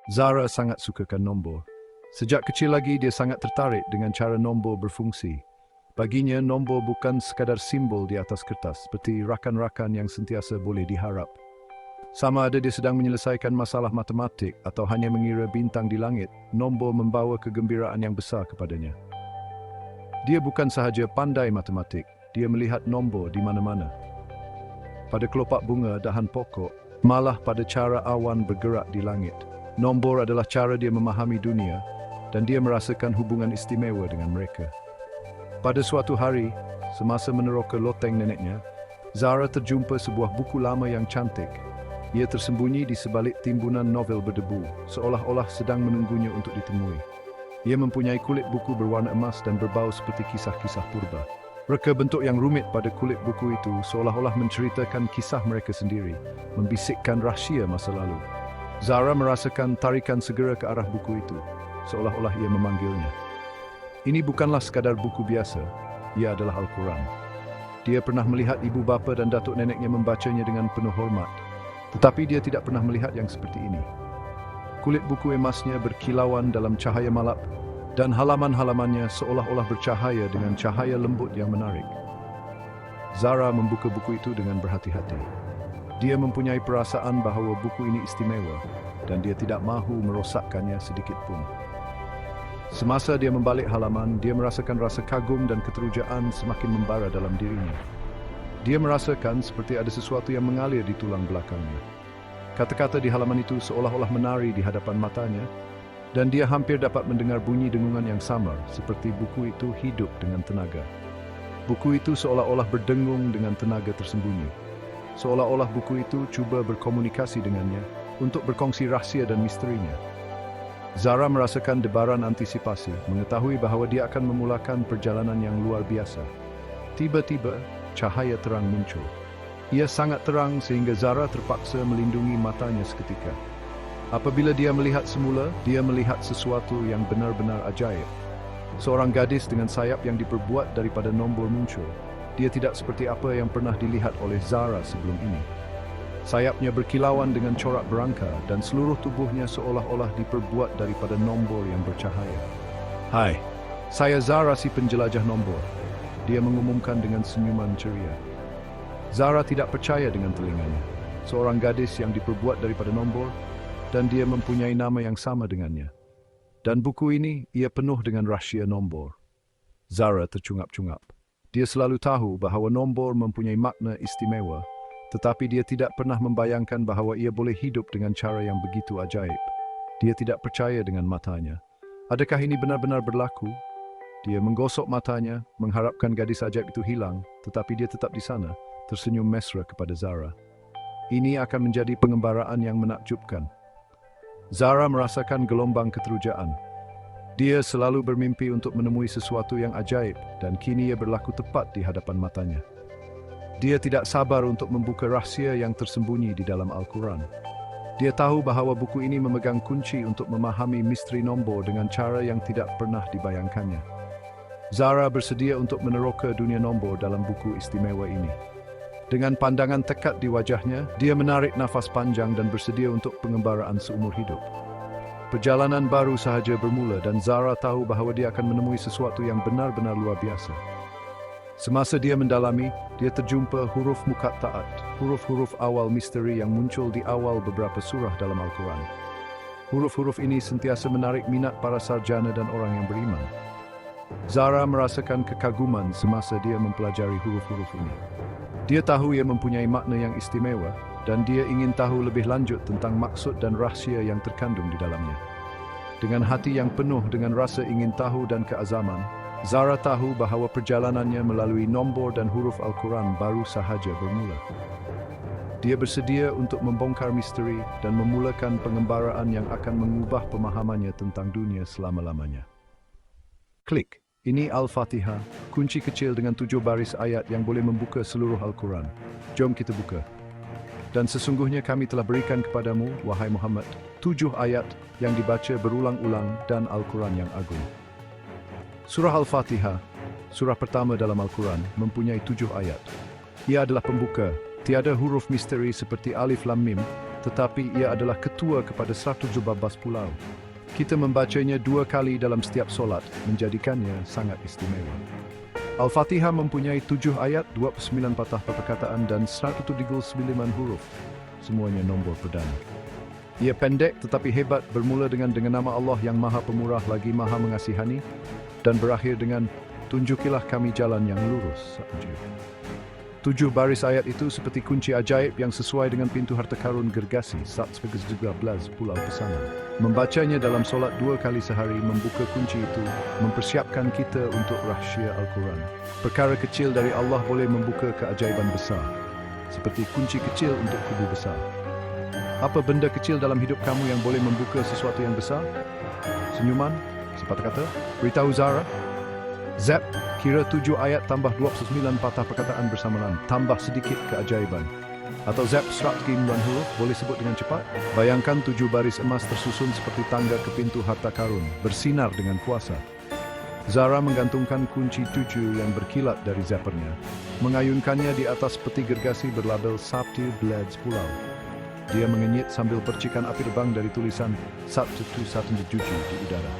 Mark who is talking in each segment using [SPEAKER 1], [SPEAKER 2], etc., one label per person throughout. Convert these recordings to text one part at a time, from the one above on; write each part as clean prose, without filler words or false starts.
[SPEAKER 1] Zara sangat sukakan nombor. Sejak kecil lagi dia sangat tertarik dengan cara nombor berfungsi. Baginya, nombor bukan sekadar simbol di atas kertas, seperti rakan-rakan yang sentiasa boleh diharap. Sama ada dia sedang menyelesaikan masalah matematik atau hanya mengira bintang di langit, nombor membawa kegembiraan yang besar kepadanya. Dia bukan sahaja pandai matematik, dia melihat nombor di mana-mana. Pada kelopak bunga, dahan pokok, malah pada cara awan bergerak di langit. Nombor adalah cara dia memahami dunia dan dia merasakan hubungan istimewa dengan mereka. Pada suatu hari, semasa meneroka loteng neneknya, Zara terjumpa sebuah buku lama yang cantik. Ia tersembunyi di sebalik timbunan novel berdebu, seolah-olah sedang menunggunya untuk ditemui. Ia mempunyai kulit buku berwarna emas dan berbau seperti kisah-kisah purba. Reka bentuk yang rumit pada kulit buku itu seolah-olah menceritakan kisah mereka sendiri, membisikkan rahsia masa lalu. Zara merasakan tarikan segera ke arah buku itu, seolah-olah ia memanggilnya. Ini bukanlah sekadar buku biasa, ia adalah Al-Quran. Dia pernah melihat ibu bapa dan datuk neneknya membacanya dengan penuh hormat, tetapi dia tidak pernah melihat yang seperti ini. Kulit buku emasnya berkilauan dalam cahaya malap, dan halaman-halamannya seolah-olah bercahaya dengan cahaya lembut yang menarik. Zara membuka buku itu dengan berhati-hati. Dia mempunyai perasaan bahawa buku ini istimewa, dan dia tidak mahu merosakkannya sedikit pun. Semasa dia membalik halaman, dia merasakan rasa kagum dan keterujaan semakin membara dalam dirinya. Dia merasakan seperti ada sesuatu yang mengalir di tulang belakangnya. Kata-kata di halaman itu seolah-olah menari di hadapan matanya, dan dia hampir dapat mendengar bunyi dengungan yang samar, seperti buku itu hidup dengan tenaga. Buku itu seolah-olah berdengung dengan tenaga tersembunyi. Seolah-olah buku itu cuba berkomunikasi dengannya untuk berkongsi rahsia dan misterinya. Zara merasakan debaran antisipasi, mengetahui bahawa dia akan memulakan perjalanan yang luar biasa. Tiba-tiba, cahaya terang muncul. Ia sangat terang sehingga Zara terpaksa melindungi matanya seketika. Apabila dia melihat semula, dia melihat sesuatu yang benar-benar ajaib. Seorang gadis dengan sayap yang diperbuat daripada nombor muncul. Dia tidak seperti apa yang pernah dilihat oleh Zara sebelum ini. Sayapnya berkilauan dengan corak berangka dan seluruh tubuhnya seolah-olah diperbuat daripada nombor yang bercahaya. "Hai, saya Zara si penjelajah nombor," dia mengumumkan dengan senyuman ceria. Zara tidak percaya dengan telinganya. Seorang gadis yang diperbuat daripada nombor, dan dia mempunyai nama yang sama dengannya. Dan buku ini, ia penuh dengan rahsia nombor. Zara tercungap-cungap. Dia selalu tahu bahawa nombor mempunyai makna istimewa, tetapi dia tidak pernah membayangkan bahawa ia boleh hidup dengan cara yang begitu ajaib. Dia tidak percaya dengan matanya. Adakah ini benar-benar berlaku? Dia menggosok matanya, mengharapkan gadis ajaib itu hilang, tetapi dia tetap di sana, tersenyum mesra kepada Zara. Ini akan menjadi pengembaraan yang menakjubkan. Zara merasakan gelombang keterujaan. Dia selalu bermimpi untuk menemui sesuatu yang ajaib, dan kini ia berlaku tepat di hadapan matanya. Dia tidak sabar untuk membuka rahsia yang tersembunyi di dalam Al-Quran. Dia tahu bahawa buku ini memegang kunci untuk memahami misteri nombor dengan cara yang tidak pernah dibayangkannya. Zara bersedia untuk meneroka dunia nombor dalam buku istimewa ini. Dengan pandangan tekad di wajahnya, dia menarik nafas panjang dan bersedia untuk pengembaraan seumur hidup. Perjalanan baru sahaja bermula dan Zara tahu bahawa dia akan menemui sesuatu yang benar-benar luar biasa. Semasa dia mendalami, dia terjumpa huruf muqatta'at, huruf-huruf awal misteri yang muncul di awal beberapa surah dalam Al-Quran. Huruf-huruf ini sentiasa menarik minat para sarjana dan orang yang beriman. Zara merasakan kekaguman semasa dia mempelajari huruf-huruf ini. Dia tahu ia mempunyai makna yang istimewa, dan dia ingin tahu lebih lanjut tentang maksud dan rahsia yang terkandung di dalamnya. Dengan hati yang penuh dengan rasa ingin tahu dan keazaman, Zara tahu bahawa perjalanannya melalui nombor dan huruf Al-Quran baru sahaja bermula. Dia bersedia untuk membongkar misteri dan memulakan pengembaraan yang akan mengubah pemahamannya tentang dunia selama-lamanya. Klik. Ini Al-Fatihah, kunci kecil dengan 7 baris ayat yang boleh membuka seluruh Al-Quran. Jom kita buka. Dan sesungguhnya kami telah berikan kepadamu, wahai Muhammad, 7 ayat yang dibaca berulang-ulang dan Al-Quran yang agung. Surah Al-Fatihah, surah pertama dalam Al-Quran, mempunyai 7 ayat. Ia adalah pembuka. Tiada huruf misteri seperti Alif Lam Mim tetapi ia adalah ketua kepada 117 pulau. Kita membacanya 2 kali dalam setiap solat, menjadikannya sangat istimewa. Al-Fatihah mempunyai 7 ayat, 29 patah perkataan dan 139 huruf. Semuanya nombor perdana. Ia pendek tetapi hebat, bermula dengan nama Allah yang Maha Pemurah lagi Maha Mengasihani dan berakhir dengan tunjukilah kami jalan yang lurus. 7 baris ayat itu seperti kunci ajaib yang sesuai dengan pintu harta karun gergasi, 113 pulau pesanan. Membacanya dalam solat 2 kali sehari membuka kunci itu, mempersiapkan kita untuk rahsia Al-Quran. Perkara kecil dari Allah boleh membuka keajaiban besar, seperti kunci kecil untuk kubu besar. Apa benda kecil dalam hidup kamu yang boleh membuka sesuatu yang besar? Senyuman? Sepatah kata? Beritahu Zara? Zap, kira 7 ayat tambah 29 patah perkataan bersamaan, tambah sedikit keajaiban. Atau Zap 109 huruf, boleh sebut dengan cepat? Bayangkan 7 baris emas tersusun seperti tangga ke pintu harta karun, bersinar dengan kuasa. Zara menggantungkan kunci 7 yang berkilat dari zappernya, mengayunkannya di atas peti gergasi berlabel 1 Blades Pulau. Dia mengenyit sambil percikan api terbang dari tulisan 117 di udara.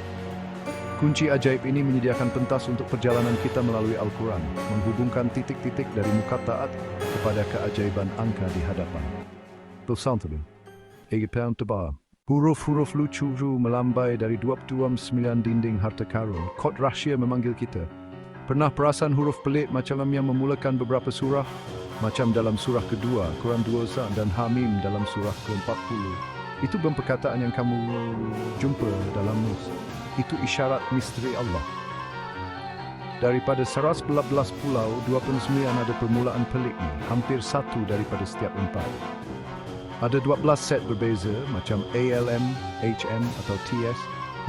[SPEAKER 1] Kunci ajaib ini menyediakan pentas untuk perjalanan kita melalui Al-Quran, menghubungkan titik-titik dari muqatta'at kepada keajaiban angka di hadapan. Bersantun, Egipan Tebar. Huruf-huruf lucu melambai dari 29 dinding harta karun. Kod rahsia memanggil kita. Pernah perasan huruf pelik macam yang memulakan beberapa surah? Macam dalam surah kedua, Quran 2 dan Hamim dalam surah ke-40. Itu perkataan yang kamu jumpa dalam nus. Itu isyarat misteri Allah. Daripada 111 pulau, 29 ada permulaan pelik ni, hampir 1 daripada setiap 4. Ada 12 set berbeza macam ALM, HM atau TS,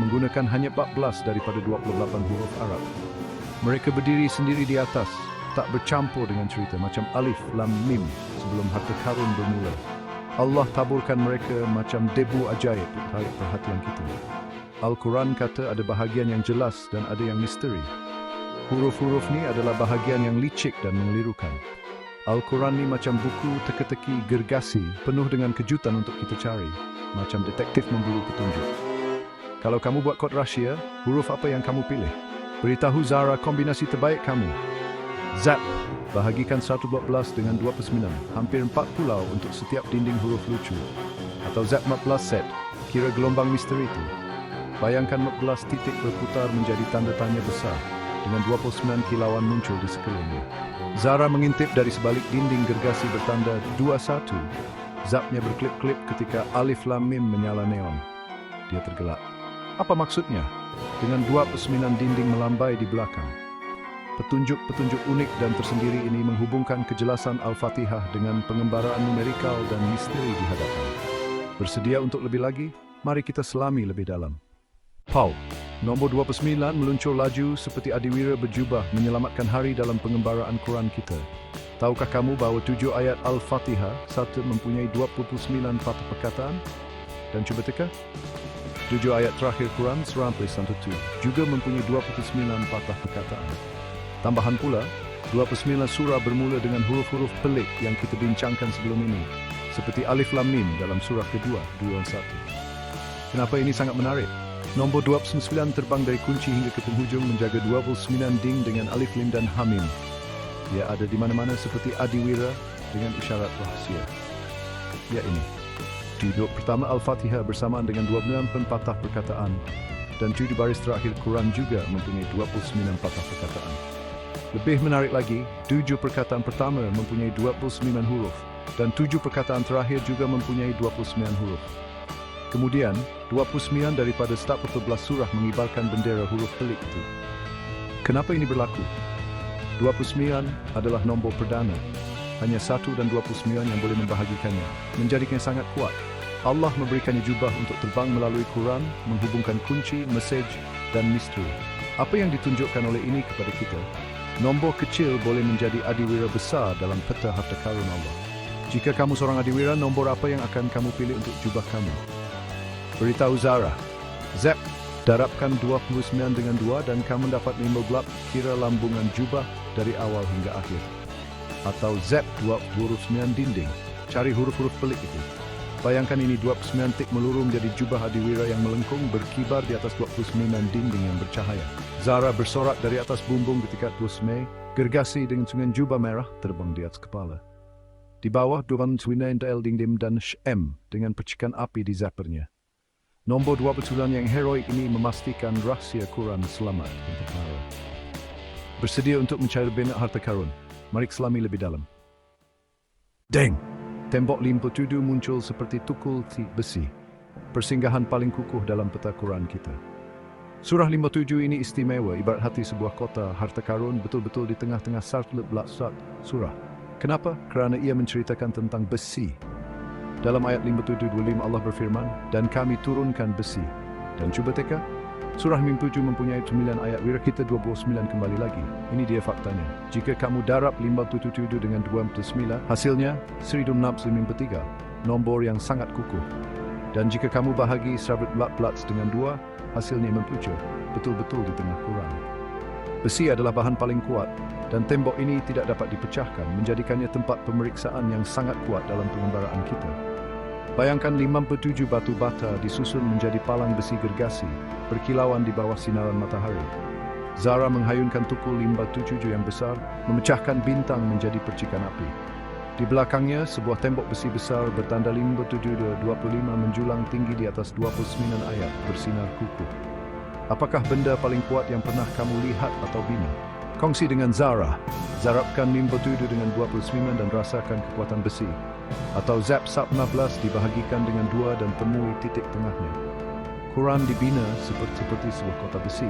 [SPEAKER 1] menggunakan hanya 14 daripada 28 huruf Arab. Mereka berdiri sendiri di atas, tak bercampur dengan cerita macam Alif, Lam, Mim sebelum harta karun bermula. Allah taburkan mereka macam debu ajaib untuk tarik perhatian kita. Al-Quran kata ada bahagian yang jelas dan ada yang misteri. Huruf-huruf ni adalah bahagian yang licik dan mengelirukan. Al-Quran ni macam buku teka-teki gergasi penuh dengan kejutan untuk kita cari, macam detektif memburu petunjuk. Kalau kamu buat kod rahsia, huruf apa yang kamu pilih? Beritahu Zara kombinasi terbaik kamu. Zap, bahagikan 112 dengan 29, hampir 4 pulau untuk setiap dinding huruf lucu. Atau Zap 14 set, kira gelombang misteri itu. Bayangkan 14 titik berputar menjadi tanda tanya besar, dengan 29 kilauan muncul di sekelilingnya. Zara mengintip dari sebalik dinding gergasi bertanda 21. Zapnya berklip-klip ketika Alif Lam Mim menyala neon. Dia tergelak. Apa maksudnya? Dengan 29 dinding melambai di belakang. Petunjuk-petunjuk unik dan tersendiri ini menghubungkan kejelasan Al-Fatihah dengan pengembaraan numerikal dan misteri di hadapan. Bersedia untuk lebih lagi? Mari kita selami lebih dalam. Pau, nombor 29 meluncur laju seperti adiwira berjubah menyelamatkan hari dalam pengembaraan Quran kita. Tahukah kamu bahawa 7 ayat Al-Fatihah satu mempunyai 29 patah perkataan? Dan cuba teka, 7 ayat terakhir Quran Surah Al-Fatihah juga mempunyai 29 patah perkataan. Tambahan pula, 29 surah bermula dengan huruf-huruf pelik yang kita bincangkan sebelum ini, seperti Alif Lam Mim dalam surah kedua, 21. Kenapa ini sangat menarik? Nombor 29 terbang dari kunci hingga ke penghujung menjaga 29 ding dengan Alif Lim dan Hamim. Dia ada di mana-mana seperti adiwira dengan isyarat rahasia. Ya ini. Duduk pertama Al-Fatihah bersamaan dengan 29 patah perkataan dan 7 baris terakhir Quran juga mempunyai 29 patah perkataan. Lebih menarik lagi, 7 perkataan pertama mempunyai 29 huruf dan 7 perkataan terakhir juga mempunyai 29 huruf. Kemudian, 29 daripada 14 surah mengibarkan bendera huruf pelik itu. Kenapa ini berlaku? 29 adalah nombor perdana. Hanya 1 dan 29 yang boleh membahagikannya, menjadikannya sangat kuat. Allah memberikannya jubah untuk terbang melalui Quran, menghubungkan kunci, mesej, dan misteri. Apa yang ditunjukkan oleh ini kepada kita? Nombor kecil boleh menjadi adiwira besar dalam peta harta karun Allah. Jika kamu seorang adiwira, nombor apa yang akan kamu pilih untuk jubah kamu? Beritahu Zara. Zap, darabkan 29 dengan 2 dan kamu dapat 5 gelap kira lambungan jubah dari awal hingga akhir. Atau Zap 29 dinding. Cari huruf-huruf pelik itu. Bayangkan ini 29 tik meluru menjadi jubah adiwira yang melengkung berkibar di atas 29 dinding yang bercahaya. Zara bersorak dari atas bumbung ketika 29 gergasi dengan jubah merah terbang di atas kepala. Di bawah 29 dinding dan Shem dengan percikan api di zappernya. Nombor 29 yang heroik ini memastikan rahsia Quran selamat untuk Mara. Bersedia untuk mencari benak harta karun. Mari selami lebih dalam. Deng! Tembok 57 muncul seperti tukul besi, persinggahan paling kukuh dalam peta Quran kita. Surah 57 ini istimewa, ibarat hati sebuah kota harta karun betul-betul di tengah-tengah belakang surah. Kenapa? Kerana ia menceritakan tentang besi. Dalam ayat 57:25 Allah berfirman, dan kami turunkan besi. Dan cuba teka, surah 57 mempunyai 9 ayat, wira kita 29 kembali lagi. Ini dia faktanya. Jika kamu darab 57 dengan 29, hasilnya 1653, nombor yang sangat kukuh. Dan jika kamu bahagi 14 dengan 2, hasilnya 57, betul-betul di tengah Quran. Besi adalah bahan paling kuat, dan tembok ini tidak dapat dipecahkan, menjadikannya tempat pemeriksaan yang sangat kuat dalam pengembaraan kita. Bayangkan 57 batu bata disusun menjadi palang besi gergasi, berkilauan di bawah sinaran matahari. Zara menghayunkan tukul 57 yang besar, memecahkan bintang menjadi percikan api. Di belakangnya, sebuah tembok besi besar bertanda 57:25 menjulang tinggi di atas 29 ayat bersinar kukuh. Apakah benda paling kuat yang pernah kamu lihat atau bina? Kongsi dengan Zara. Zarabkan 57 dengan 29 dan rasakan kekuatan besi. Atau zap 16 dibahagikan dengan 2 dan temui titik tengahnya. Quran dibina seperti sebuah kota besi.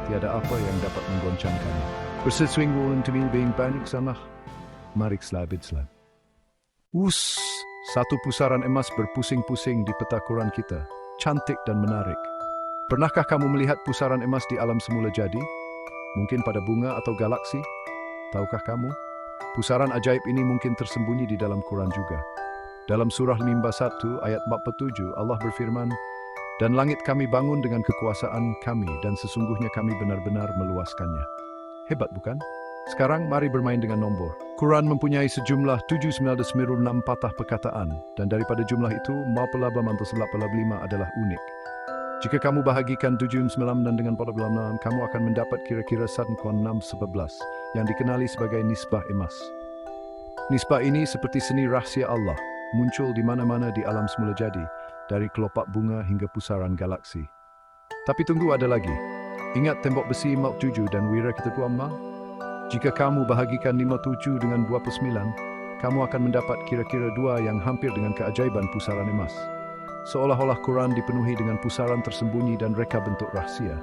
[SPEAKER 1] Tiada apa yang dapat menggoncangkannya. Bersesuing wulan to being banyak sama. Mari selabid selab. Satu pusaran emas berpusing-pusing di peta Quran kita. Cantik dan menarik. Pernahkah kamu melihat pusaran emas di alam semula jadi? Mungkin pada bunga atau galaksi? Tahukah kamu? Pusaran ajaib ini mungkin tersembunyi di dalam Quran juga. Dalam surah 51 ayat 47 Allah berfirman, dan langit kami bangun dengan kekuasaan kami dan sesungguhnya kami benar-benar meluaskannya. Hebat bukan? Sekarang mari bermain dengan nombor. Quran mempunyai sejumlah 796 patah perkataan dan daripada jumlah itu 48 adalah unik. Jika kamu bahagikan 79 dengan 46, kamu akan mendapat kira-kira 1,611 yang dikenali sebagai nisbah emas. Nisbah ini seperti seni rahsia Allah, muncul di mana-mana di alam semula jadi, dari kelopak bunga hingga pusaran galaksi. Tapi tunggu, ada lagi. Ingat tembok besi 57 dan wira kita Amma? Jika kamu bahagikan 57 dengan 29, kamu akan mendapat kira-kira 2 yang hampir dengan keajaiban pusaran emas. Seolah-olah Quran dipenuhi dengan pusaran tersembunyi dan reka bentuk rahsia.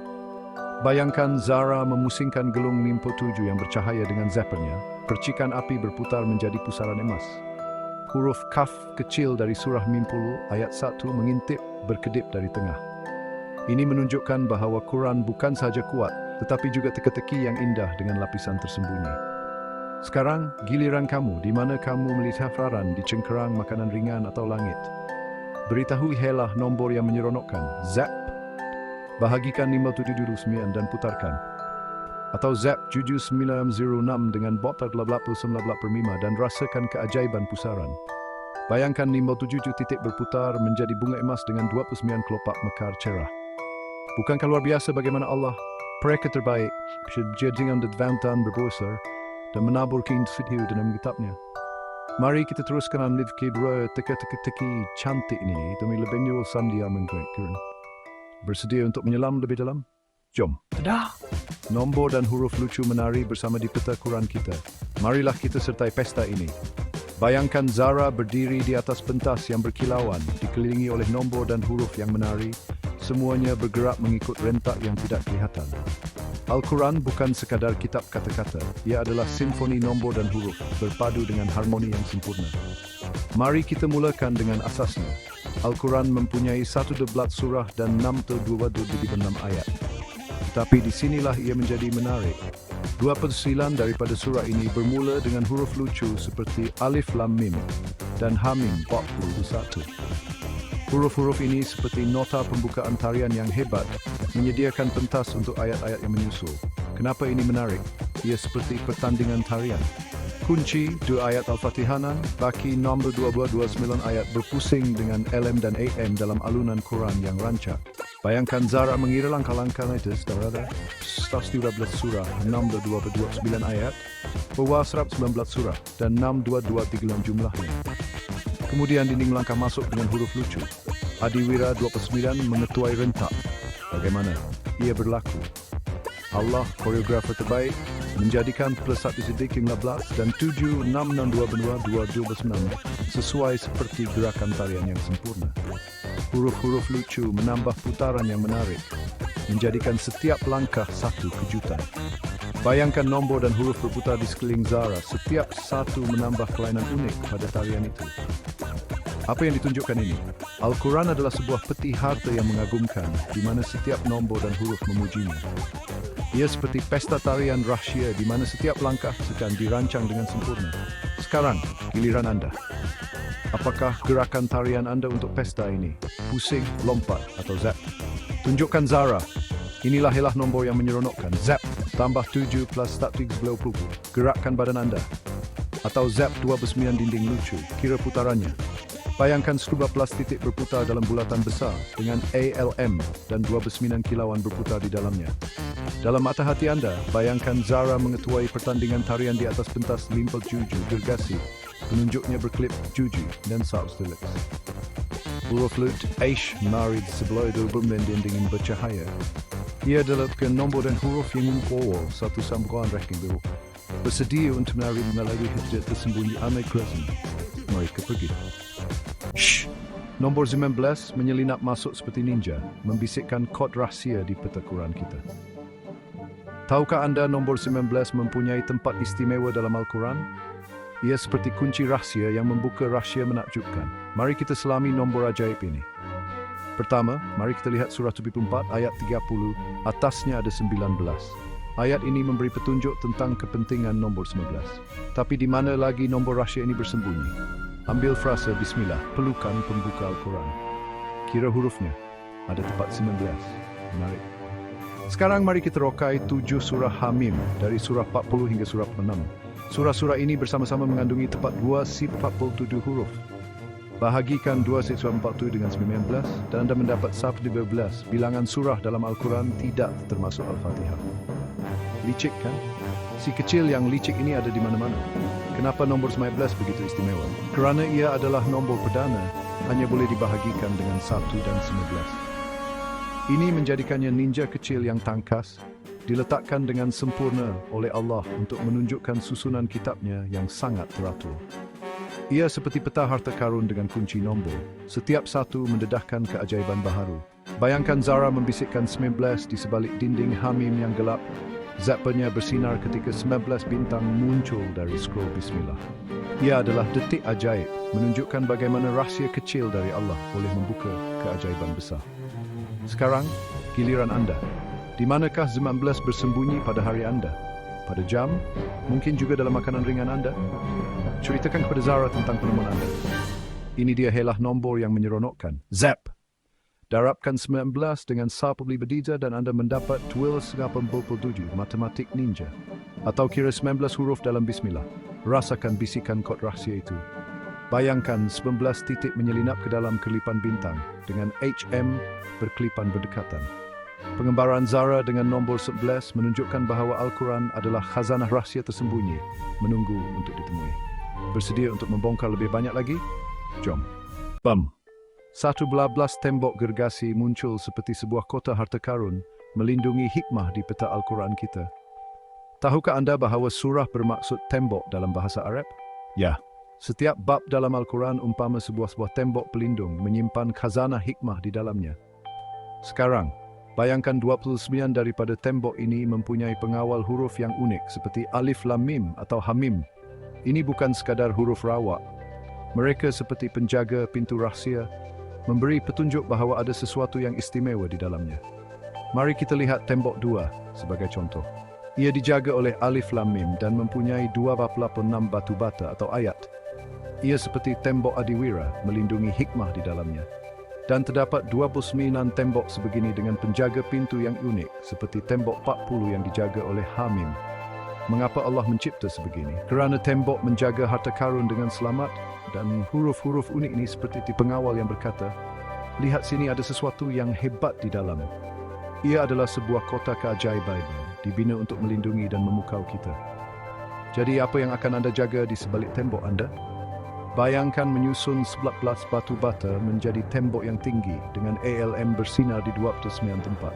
[SPEAKER 1] Bayangkan Zara memusingkan gelung 57 yang bercahaya dengan zappernya. Percikan api berputar menjadi pusaran emas. Huruf kaf kecil dari surah 50 ayat 1 mengintip berkedip dari tengah. Ini menunjukkan bahawa Quran bukan sahaja kuat, tetapi juga teka-teki yang indah dengan lapisan tersembunyi. Sekarang, giliran kamu, di mana kamu melihat hafaran di cengkerang makanan ringan atau langit. Beritahu helah nombor yang menyeronokkan. Zap. Bahagikan 5709 dan putarkan. Atau zap 7906 dengan bot 89/5 dan rasakan keajaiban pusaran. Bayangkan 57 titik berputar menjadi bunga emas dengan 29 kelopak mekar cerah. Bukankah luar biasa bagaimana Allah, mereka terbaik, dengan dengan berbesar dan menabur keindahan dalam kitabnya. Mari kita teruskan live kedua teka-teki cantik ini demi lebih nyul sandia menggerakkan. Bersedia untuk menyelam lebih dalam? Jom. Tada! Nombor dan huruf lucu menari bersama di peta Quran kita. Marilah kita sertai pesta ini. Bayangkan Zara berdiri di atas pentas yang berkilauan, dikelilingi oleh nombor dan huruf yang menari. Semuanya bergerak mengikut rentak yang tidak kelihatan. Al-Quran bukan sekadar kitab kata-kata, ia adalah simfoni nombor dan huruf, berpadu dengan harmoni yang sempurna. Mari kita mulakan dengan asasnya. Al-Quran mempunyai 12 surah dan 6 ayat. Tapi di sinilah ia menjadi menarik. 29 daripada surah ini bermula dengan huruf lucu seperti Alif Lam Mim dan Hamim 41. Huruf-huruf ini seperti nota pembukaan tarian yang hebat, menyediakan pentas untuk ayat-ayat yang menyusul. Kenapa ini menarik? Ia seperti pertandingan tarian. Kunci 2 ayat Al-Fatihah, baki nombor 2229 ayat berpusing dengan LM dan AM dalam alunan Quran yang rancak. Bayangkan Zara mengira langkah-langkah itu, saudara. Staf 13 surah, nombor 229 ayat, bawah 19 surah, dan 6223 jumlahnya. Kemudian dinding melangkah masuk dengan huruf lucu. Adiwira 29 mengetuai rentak. Bagaimana ia berlaku? Allah, koreografer terbaik, menjadikan plus 1 sidik 15 dan 7, 6, 6, 2, benua, 2, 12, 6 sesuai seperti gerakan tarian yang sempurna. Huruf-huruf lucu menambah putaran yang menarik, menjadikan setiap langkah satu kejutan. Bayangkan nombor dan huruf berputar di sekeliling Zara, setiap satu menambah kelainan unik pada tarian itu. Apa yang ditunjukkan ini? Al-Quran adalah sebuah peti harta yang mengagumkan, di mana setiap nombor dan huruf memujinya. Ia seperti pesta tarian rahsia di mana setiap langkah sedang dirancang dengan sempurna. Sekarang, giliran Anda. Apakah gerakan tarian Anda untuk pesta ini? Pusing, lompat, atau zap? Tunjukkan Zara. Inilah helah nombor yang menyeronokkan. Zap, tambah 7 plus statik 20. Gerakkan badan Anda. Atau zap 29 dinding lucu. Kira putarannya. Bayangkan skruba titik berputar dalam bulatan besar dengan ALM dan 29 kilauan berputar di dalamnya. Dalam mata hati Anda, bayangkan Zara mengetuai pertandingan tarian di atas pentas limpel juju gergasi. Penunjuknya berklip juju dan sounds deluxe. Huruf flute Aish menari di sebelah dubur dinding bercahaya. Ia adalah nombor dan huruf yang membawa satu sambungan ranking biru. Bersedia untuk menari melalui hijab tersembunyi Amai Crescent. Mereka pergi. Shh! Nombor 19 menyelinap masuk seperti ninja, membisikkan kod rahsia di peta Quran kita. Tahukah Anda nombor 19 mempunyai tempat istimewa dalam Al-Quran? Ia seperti kunci rahsia yang membuka rahsia menakjubkan. Mari kita selami nombor ajaib ini. Pertama, mari kita lihat surah 74 ayat 30, atasnya ada 19. Ayat ini memberi petunjuk tentang kepentingan nombor 19. Tapi di mana lagi nombor rahsia ini bersembunyi? Ambil frasa Bismillah, pelukan pembuka Al-Quran. Kira hurufnya, ada tepat 19. Menarik. Sekarang mari kita rokai 7 surah Hamim, dari surah 40 hingga surah 6. Surah-surah ini bersama-sama mengandungi tepat 2 sif 47 huruf. Bahagikan 2 sif 47 dengan 19, dan Anda mendapat saf 12. Bilangan surah dalam Al-Quran tidak termasuk Al-Fatihah. Licik kan? Si kecil yang licik ini ada di mana-mana. Kenapa nombor 19 begitu istimewa? Kerana ia adalah nombor perdana, hanya boleh dibahagikan dengan 1 dan 19. Ini menjadikannya ninja kecil yang tangkas, diletakkan dengan sempurna oleh Allah untuk menunjukkan susunan kitabnya yang sangat teratur. Ia seperti peta harta karun dengan kunci nombor. Setiap satu mendedahkan keajaiban baharu. Bayangkan Zara membisikkan 19 di sebalik dinding Hamim yang gelap. Zappernya bersinar ketika 19 bintang muncul dari scroll Bismillah. Ia adalah detik ajaib, menunjukkan bagaimana rahsia kecil dari Allah boleh membuka keajaiban besar. Sekarang, giliran Anda. Di manakah 19 bersembunyi pada hari Anda? Pada jam? Mungkin juga dalam makanan ringan Anda? Ceritakan kepada Zara tentang penemuan Anda. Ini dia helah nombor yang menyeronokkan. Zap! Darabkan 19 dengan sapabli bediza dan Anda mendapat 2,87 matematik ninja. Atau kira 19 huruf dalam Bismillah. Rasakan bisikan kod rahsia itu. Bayangkan 19 titik menyelinap ke dalam kelipan bintang dengan HM berkelipan berdekatan. Pengembaraan Zara dengan nombor 11 menunjukkan bahawa Al-Quran adalah khazanah rahsia tersembunyi, menunggu untuk ditemui. Bersedia untuk membongkar lebih banyak lagi? Jom. Bam! 112 tembok gergasi muncul seperti sebuah kota harta karun, melindungi hikmah di peta Al-Quran kita. Tahukah Anda bahawa surah bermaksud tembok dalam bahasa Arab? Ya. Setiap bab dalam Al-Quran umpama sebuah tembok pelindung menyimpan khazanah hikmah di dalamnya. Sekarang, bayangkan 29 daripada tembok ini mempunyai pengawal huruf yang unik seperti Alif Lam Mim atau Hamim. Ini bukan sekadar huruf rawak. Mereka seperti penjaga pintu rahsia, memberi petunjuk bahawa ada sesuatu yang istimewa di dalamnya. Mari kita lihat tembok 2 sebagai contoh. Ia dijaga oleh Alif Lam Mim dan mempunyai 26 batu bata atau ayat. Ia seperti tembok Adiwira, melindungi hikmah di dalamnya. Dan terdapat 29 tembok sebegini dengan penjaga pintu yang unik, seperti tembok 40 yang dijaga oleh Hamim. Mengapa Allah mencipta sebegini? Kerana tembok menjaga harta karun dengan selamat dan huruf-huruf unik ini seperti di pengawal yang berkata, lihat sini ada sesuatu yang hebat di dalam. Ia adalah sebuah kota keajaiban, dibina untuk melindungi dan memukau kita. Jadi apa yang akan anda jaga di sebalik tembok anda? Bayangkan menyusun 11 batu bata menjadi tembok yang tinggi dengan ALM bersinar di 29 tempat.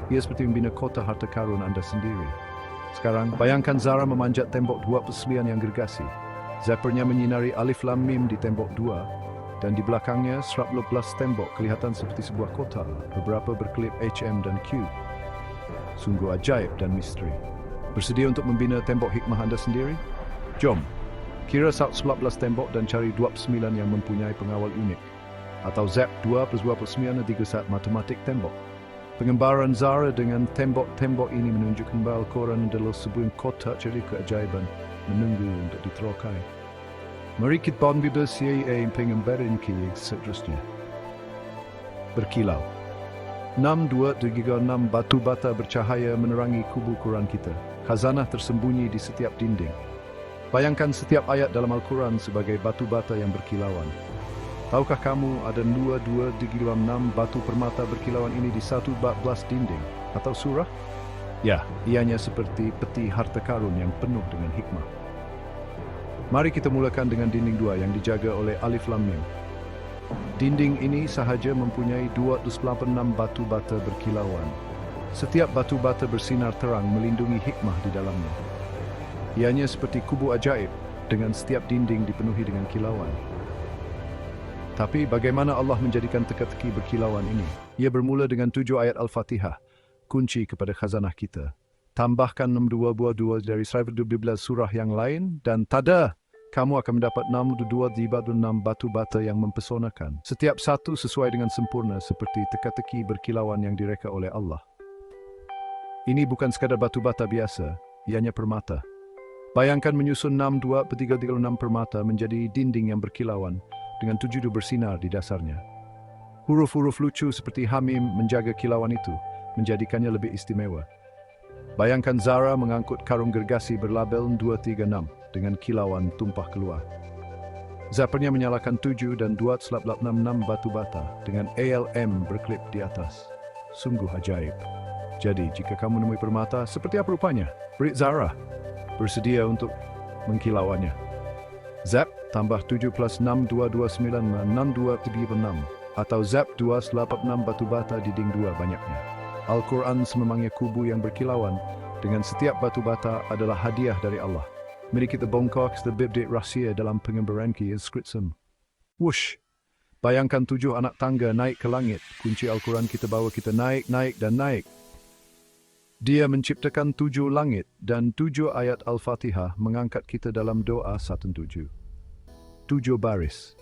[SPEAKER 1] Ia seperti membina kota harta karun anda sendiri. Sekarang, bayangkan Zara memanjat tembok 29 yang gergasi. Zappernya menyinari alif lam mim di tembok 2 dan di belakangnya 11 tembok kelihatan seperti sebuah kota, beberapa berkelip HM dan Q. Sungguh ajaib dan misteri. Bersedia untuk membina tembok hikmah anda sendiri? Jom, kira 11 tembok dan cari 29 yang mempunyai pengawal unik. Atau Zap 2 plus 29 3 saat matematik tembok. Pengembaraan Zara dengan tembok-tembok ini menunjukkan bahawa Al-Quran adalah sebuah kota cerita keajaiban menunggu untuk diterokai. Mari kita bangun CIA pengembaraan kia seterusnya. Berkilau. 6 batu bata bercahaya menerangi kubu Quran kita. Khazanah tersembunyi di setiap dinding. Bayangkan setiap ayat dalam Al-Quran sebagai batu bata yang berkilauan. Tahukah kamu ada 6 batu permata berkilauan ini di 11 dinding atau surah? Ya, ianya seperti peti harta karun yang penuh dengan hikmah. Mari kita mulakan dengan dinding 2 yang dijaga oleh alif lam mim. Dinding ini sahaja mempunyai 286 batu bata berkilauan. Setiap batu bata bersinar terang melindungi hikmah di dalamnya. Ianya seperti kubu ajaib dengan setiap dinding dipenuhi dengan kilauan. Tapi bagaimana Allah menjadikan teka-teki berkilauan ini? Ia bermula dengan 7 ayat Al-Fatihah, kunci kepada khazanah kita. Tambahkan 62 dari 112 surah yang lain dan tada! Kamu akan mendapat 62 batu bata yang mempesonakan. Setiap satu sesuai dengan sempurna seperti teka-teki berkilauan yang direka oleh Allah. Ini bukan sekadar batu bata biasa, ianya permata. Bayangkan menyusun 6 permata menjadi dinding yang berkilauan, dengan 7 bersinar di dasarnya. Huruf-huruf lucu seperti Hamim menjaga kilauan itu, menjadikannya lebih istimewa. Bayangkan Zara mengangkut karung gergasi berlabel 236 dengan kilauan tumpah keluar. Zappernya menyalakan 7 dan 266 batu bata dengan ALM berklip di atas. Sungguh ajaib. Jadi, jika kamu menemui permata, seperti apa rupanya? Beri Zara. Bersedia untuk mengkilauannya. Zap tambah 7 plus 6 229 6236 atau Zap 286 batu bata di dinding 2 banyaknya. Al-Quran sememangnya kubu yang berkilauan dengan setiap batu bata adalah hadiah dari Allah. Mari kita bongkar sebab-sebab rahsia dalam pengembaraan kia skritsem. Wush! Bayangkan 7 anak tangga naik ke langit. Kunci Al-Quran kita bawa kita naik, naik dan naik. Dia menciptakan 7 langit dan 7 ayat Al-Fatihah mengangkat kita dalam doa 17. 7 baris.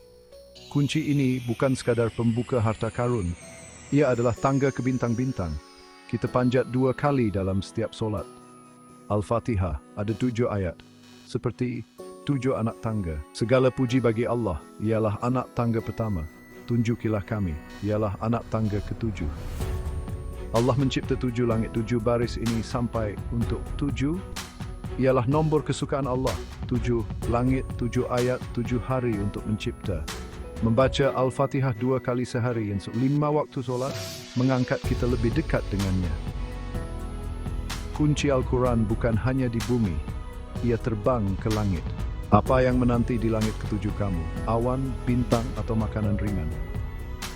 [SPEAKER 1] Kunci ini bukan sekadar pembuka harta karun. Ia adalah tangga ke bintang-bintang. Kita panjat 2 kali dalam setiap solat. Al-Fatihah ada 7 ayat. Seperti 7 anak tangga. Segala puji bagi Allah, ialah anak tangga pertama. Tunjukilah kami, ialah anak tangga ke-7. Allah mencipta 7 langit 7 baris ini sampai untuk 7 ialah nombor kesukaan Allah. 7 langit, 7 ayat, 7 hari untuk mencipta. Membaca Al-Fatihah 2 kali sehari untuk 5 waktu solat mengangkat kita lebih dekat dengannya. Kunci Al-Quran bukan hanya di bumi, ia terbang ke langit. Apa yang menanti di langit ke-7 kamu? Awan, bintang, atau makanan ringan?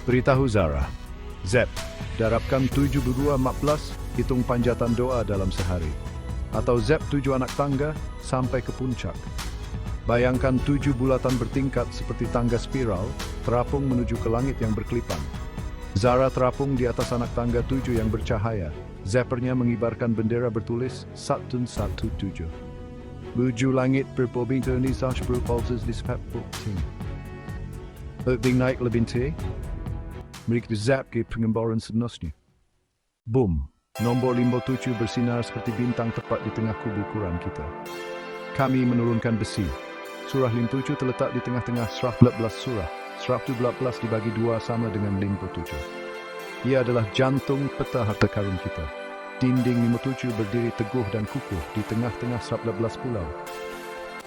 [SPEAKER 1] Beritahu Zara. Zep, darabkan 7214, hitung panjatan doa dalam sehari. Atau Zep 7 anak tangga, sampai ke puncak. Bayangkan 7 bulatan bertingkat seperti tangga spiral, terapung menuju ke langit yang berkelipan. Zara terapung di atas anak tangga 7 yang bercahaya. Zappernya mengibarkan bendera bertulis 117. 7 langit berbintang di atas berpulses di sepak bukti. Lebih naik lebih tinggi. Mereka zap ke pengembaraan seterusnya. Boom! Nombor 57 bersinar seperti bintang tepat di tengah kubu Quran kita. Kami menurunkan besi. Surah 57 terletak di tengah-tengah 11 surah. 112 dibagi 2 sama dengan 57. Ia adalah jantung peta harta karun kita. Dinding 57 berdiri teguh dan kukuh di tengah-tengah 11 pulau.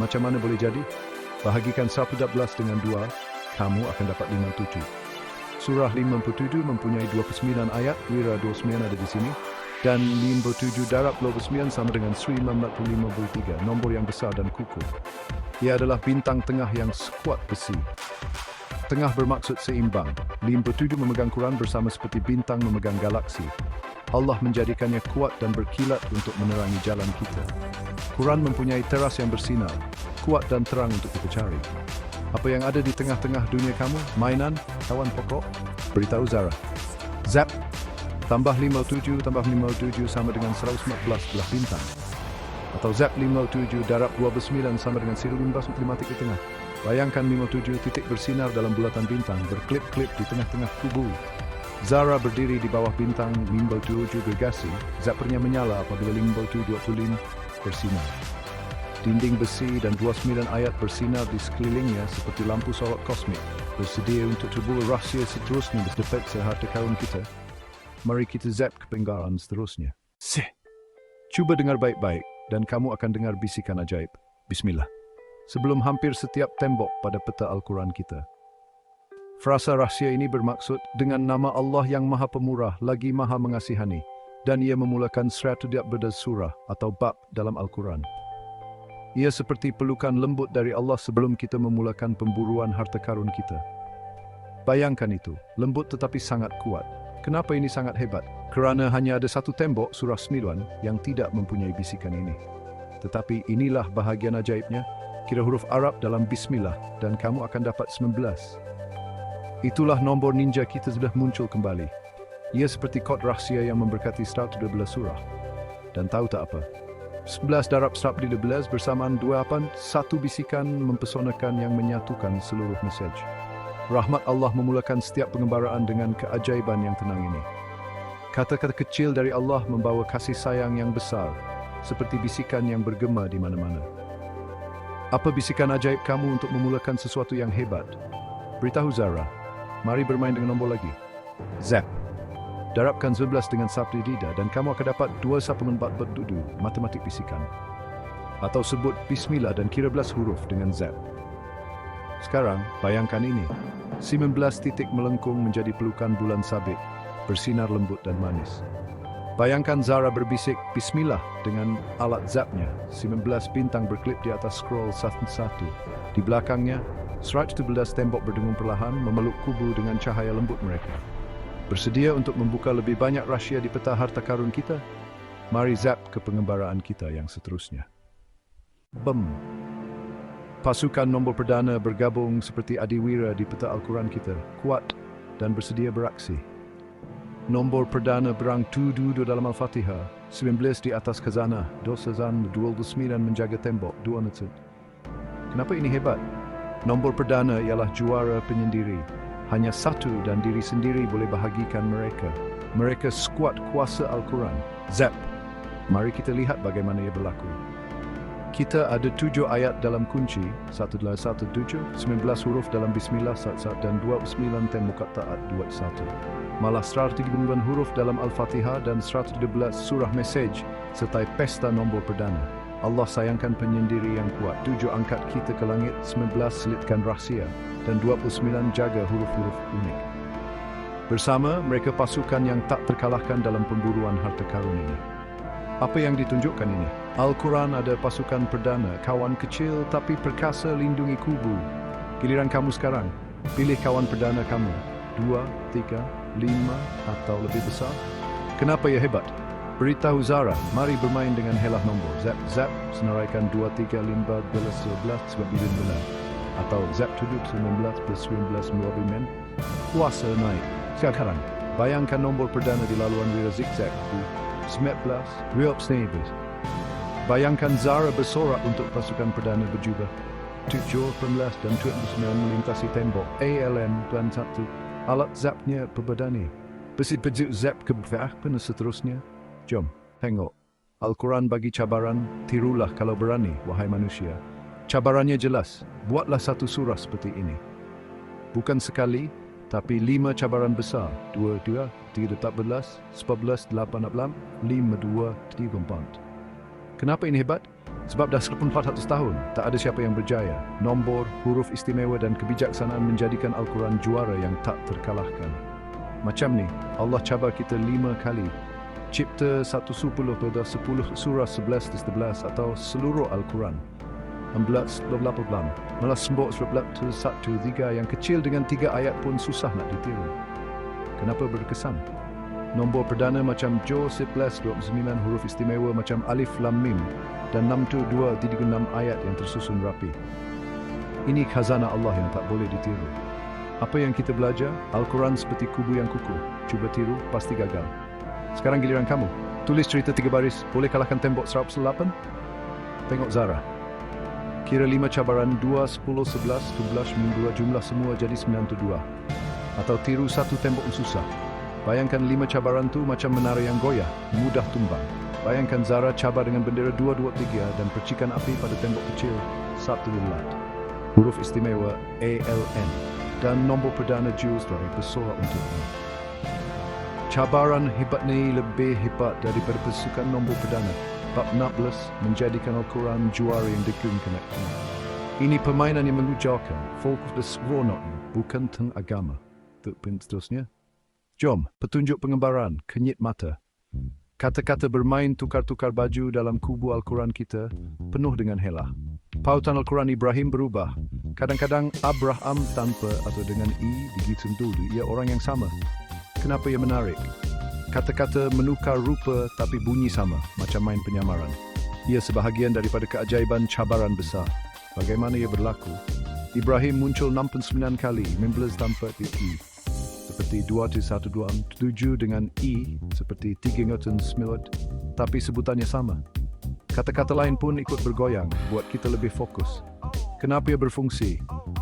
[SPEAKER 1] Macam mana boleh jadi? Bahagikan 11 dengan 2, kamu akan dapat 57. Surah 57 mempunyai 29 ayat, Wira 29 ada di sini. Dan 57 darab 29 sama dengan 953, nombor yang besar dan kukuh. Ia adalah bintang tengah yang sekuat besi. Tengah bermaksud seimbang. 57 memegang Quran bersama seperti bintang memegang galaksi. Allah menjadikannya kuat dan berkilat untuk menerangi jalan kita. Quran mempunyai teras yang bersinar, kuat dan terang untuk kita cari. Apa yang ada di tengah-tengah dunia kamu? Mainan? Kawan pokok? Beritahu Zara. Zap. Tambah 57 tambah 57 sama dengan 114 belah bintang. Atau Zap 57 darab 29 sama dengan 15 matematik di tengah. Bayangkan 57 titik bersinar dalam bulatan bintang, berklip-klip di tengah-tengah kubu. Zara berdiri di bawah bintang 57 gergasi. Zappernya menyala apabila 57 bersinar. Dinding besi dan 29 ayat bersinar di sekelilingnya seperti lampu sorot kosmik, bersedia untuk terbuka rahsia seterusnya berdetekse harta karun kita. Mari kita zap ke penggalan seterusnya. Cuba dengar baik-baik dan kamu akan dengar bisikan ajaib. Bismillah. Sebelum hampir setiap tembok pada peta Al-Quran kita. Frasa rahsia ini bermaksud dengan nama Allah yang Maha Pemurah lagi Maha Mengasihani, dan ia memulakan 100 surah atau bab dalam Al-Quran. Ia seperti pelukan lembut dari Allah sebelum kita memulakan pemburuan harta karun kita. Bayangkan itu, lembut tetapi sangat kuat. Kenapa ini sangat hebat? Kerana hanya ada satu tembok surah 9 yang tidak mempunyai bisikan ini. Tetapi inilah bahagian ajaibnya, kira huruf Arab dalam Bismillah dan kamu akan dapat 19. Itulah nombor ninja kita sudah muncul kembali. Ia seperti kod rahsia yang memberkati 112 surah. Dan tahu tak apa? 11 darab 112 bersamaan 2 satu bisikan mempesonakan yang menyatukan seluruh mesej. Rahmat Allah memulakan setiap pengembaraan dengan keajaiban yang tenang ini. Kata-kata kecil dari Allah membawa kasih sayang yang besar, seperti bisikan yang bergema di mana-mana. Apa bisikan ajaib kamu untuk memulakan sesuatu yang hebat? Beritahu Zara. Mari bermain dengan nombor lagi. Zap. Darabkan 11 dengan sabtu dida dan kamu akan dapat 2,4 berdudu matematik bisikan. Atau sebut Bismillah dan kira belas huruf dengan zap. Sekarang, bayangkan ini. 19 titik melengkung menjadi pelukan bulan sabit, bersinar lembut dan manis. Bayangkan Zara berbisik Bismillah dengan alat zapnya. 19 bintang berklip di atas scroll satu-satu. Di belakangnya, 111 tembok berdengung perlahan memeluk kubu dengan cahaya lembut mereka. Bersedia untuk membuka lebih banyak rahsia di peta harta karun kita? Mari zap ke pengembaraan kita yang seterusnya. Bem. Pasukan nombor perdana bergabung seperti adiwira di peta Al-Quran kita, kuat dan bersedia beraksi. Nombor perdana berang tujuh dalam Al-Fatihah, 19 di atas khazanah, 29 menjaga tembok, 2 nutset. Kenapa ini hebat? Nombor perdana ialah juara penyendiri. Hanya satu dan diri sendiri boleh bahagikan mereka. Mereka sekuat kuasa Al-Quran. Zap. Mari kita lihat bagaimana ia berlaku. Kita ada 7 ayat dalam kunci, 117, 19 huruf dalam Bismillah, dan 29 tembok taat, 21. Malah 139 huruf dalam Al-Fatihah dan 112 surah mesej serta pesta nombor perdana. Allah sayangkan penyendiri yang kuat. 7 angkat kita ke langit, 19 selitkan rahsia, dan 29 jaga huruf-huruf unik. Bersama, mereka pasukan yang tak terkalahkan dalam pemburuan harta karun ini. Apa yang ditunjukkan ini? Al-Quran ada pasukan perdana, kawan kecil tapi perkasa lindungi kubu. Giliran kamu sekarang, pilih kawan perdana kamu. 2, 3, 5, atau lebih besar. Kenapa ia hebat? Beritahu Zara, mari bermain dengan helah nombor. Zap, zap, senaraikan 2, 3, 5, 11, 12, 19. Atau zap 7, 19, plus 19, 20. Kuasa naik. Sekarang, bayangkan nombor perdana di laluan wira zigzag. 19, real snavis. Bayangkan Zara bersorak untuk pasukan perdana berjubah. 17 dan 29 melintasi tembok. ALN dan 1. Alat zapnya perbedani. Besi-besi zap ke bawah dan seterusnya. Jom, tengok. Al-Quran bagi cabaran, tirulah kalau berani, wahai manusia. Cabarannya jelas, buatlah satu surah seperti ini. Bukan sekali, Tapi 5 cabaran besar, 2, 3, 14, 11, 18, 5, 2, 34. Kenapa ini hebat? Sebab dah 400 tahun, tak ada siapa yang berjaya. Nombor, huruf istimewa dan kebijaksanaan menjadikan Al-Quran juara yang tak terkalahkan. Macam ni, Allah cabar kita 5 kali. Cipta 1/10 surah 11 atau seluruh Al-Quran. 11-18, malah sembok surah 1-3 yang kecil dengan 3 ayat pun susah nak ditiru. Kenapa berkesan? Nombor perdana macam Jo 11-29, huruf istimewa macam Alif Lam Mim, dan 6-2-6 ayat yang tersusun rapi. Ini khazanah Allah yang tak boleh ditiru. Apa yang kita belajar? Al-Quran seperti kubu yang kukuh. Cuba tiru, pasti gagal. Sekarang giliran kamu. Tulis cerita 3 baris, boleh kalahkan tembok 108? Tengok Zara. Kira 5 cabaran 2, 10, 11, 12, 2 jumlah semua jadi 92. Atau tiru 1 tembok susah. Bayangkan 5 cabaran tu macam menara yang goyah, mudah tumbang. Bayangkan Zara cabar dengan bendera 223 dan percikan api pada tembok kecil, satu lat. Huruf istimewa ALN dan nombor perdana Jules dari bersorak untuknya. Cabaran hebat ni lebih hebat daripada pasukan nombor perdana. Bab 16 menjadikan Al-Quran juara yang dikengkan. Ini permainan yang mengujarkan fokus seronoknya, bukan tentang agama. Seterusnya. Jom, petunjuk pengembaraan, kenyit mata. Kata-kata bermain tukar-tukar baju dalam kubu Al-Quran kita penuh dengan helah. Pautan Al-Quran Ibrahim berubah. Kadang-kadang Abraham tanpa atau dengan I digitu dulu, ia orang yang sama. Kenapa ia menarik? Kata-kata menukar rupa tapi bunyi sama, macam main penyamaran. Ia sebahagian daripada keajaiban cabaran besar. Bagaimana ia berlaku? Ibrahim muncul 69 kali, 19 tanpa I. Seperti 2-1-2-7 dengan I, seperti 3-9, tapi sebutannya sama. Kata-kata lain pun ikut bergoyang, buat kita lebih fokus. Kenapa ia berfungsi?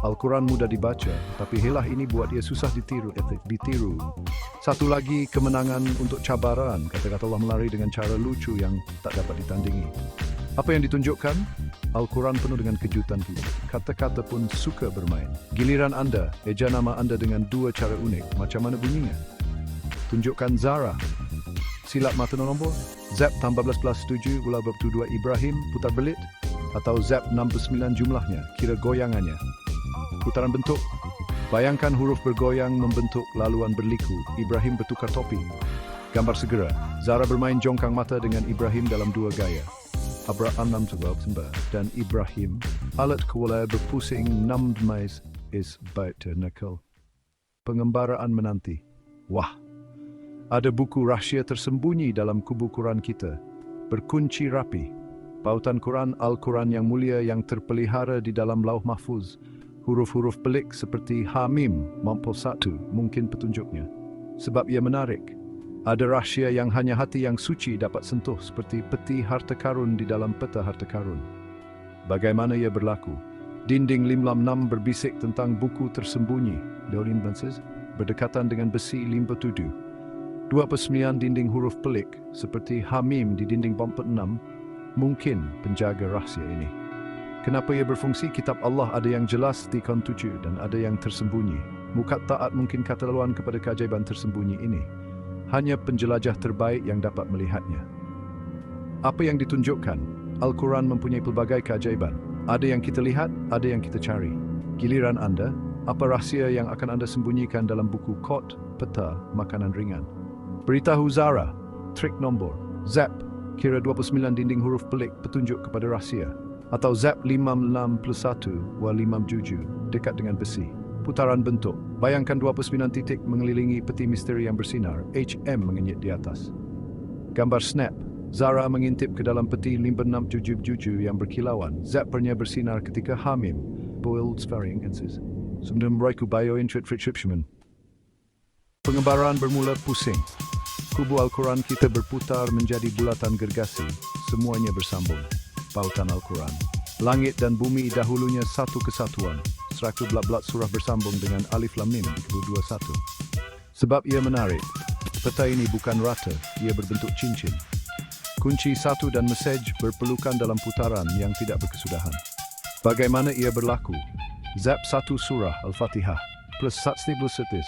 [SPEAKER 1] Al-Quran mudah dibaca, tapi helah ini buat ia susah ditiru. Satu lagi kemenangan untuk cabaran, kata-kata Allah melari dengan cara lucu yang tak dapat ditandingi. Apa yang ditunjukkan? Al-Quran penuh dengan kejutan kita. Kata-kata pun suka bermain. Giliran anda, eja nama anda dengan 2 cara unik. Macam mana bunyinya? Tunjukkan Zara. Silap mata nombor. Zap tambah 11+7 gula 2 Ibrahim putar belit. Atau zap 69 jumlahnya, kira goyangannya. Putaran bentuk. Bayangkan huruf bergoyang membentuk laluan berliku. Ibrahim bertukar topi. Gambar segera. Zara bermain jongkang mata dengan Ibrahim dalam 2 gaya. Abraham dan Ibrahim. Alat kuala berpusing 6 mais is baita nakal. Pengembaraan menanti. Wah. Ada buku rahsia tersembunyi dalam kubu Quran kita. Berkunci rapi. Pautan Quran Al-Quran yang mulia yang terpelihara di dalam lauh mahfuz. Huruf-huruf pelik seperti Hamim, Mampul 1, mungkin petunjuknya. Sebab ia menarik. Ada rahsia yang hanya hati yang suci dapat sentuh seperti peti harta karun di dalam peta harta karun. Bagaimana ia berlaku? Dinding 566 berbisik tentang buku tersembunyi. Berdekatan dengan besi 57. 29 dinding huruf pelik seperti Hamim di dinding 46. Mungkin penjaga rahsia ini. Kenapa ia berfungsi? Kitab Allah ada yang jelas di kon 7 dan ada yang tersembunyi. Mukat taat mungkin kata laluan kepada keajaiban tersembunyi ini. Hanya penjelajah terbaik yang dapat melihatnya. Apa yang ditunjukkan? Al-Quran mempunyai pelbagai keajaiban. Ada yang kita lihat, ada yang kita cari. Giliran anda, apa rahsia yang akan anda sembunyikan dalam buku kod, peta, makanan ringan? Beritahu Zara, trik nombor, zap, kira 29 dinding huruf pelik petunjuk kepada rahsia. Atau zap 56+1-57 dekat dengan besi. Putaran bentuk. Bayangkan 29 titik mengelilingi peti misteri yang bersinar. HM mengenyit di atas. Gambar snap. Zara mengintip ke dalam peti 5677 yang berkilauan. Zappernya bersinar ketika Hamim. Boiled sparring ensis. Sebelum mereka bio inscription. Pengembaraan bermula pusing. Kubu Al-Quran kita berputar menjadi bulatan gergasi. Semuanya bersambung. Pautan Al-Quran. Langit dan bumi dahulunya satu kesatuan. Seraku belat-belat surah bersambung dengan Alif Lam Mim di kubu 21. Sebab ia menarik. Peta ini bukan rata, ia berbentuk cincin. Kunci satu dan mesej berpelukan dalam putaran yang tidak berkesudahan. Bagaimana ia berlaku? Zap 1 surah Al-Fatihah. plus Satsti plus Setis.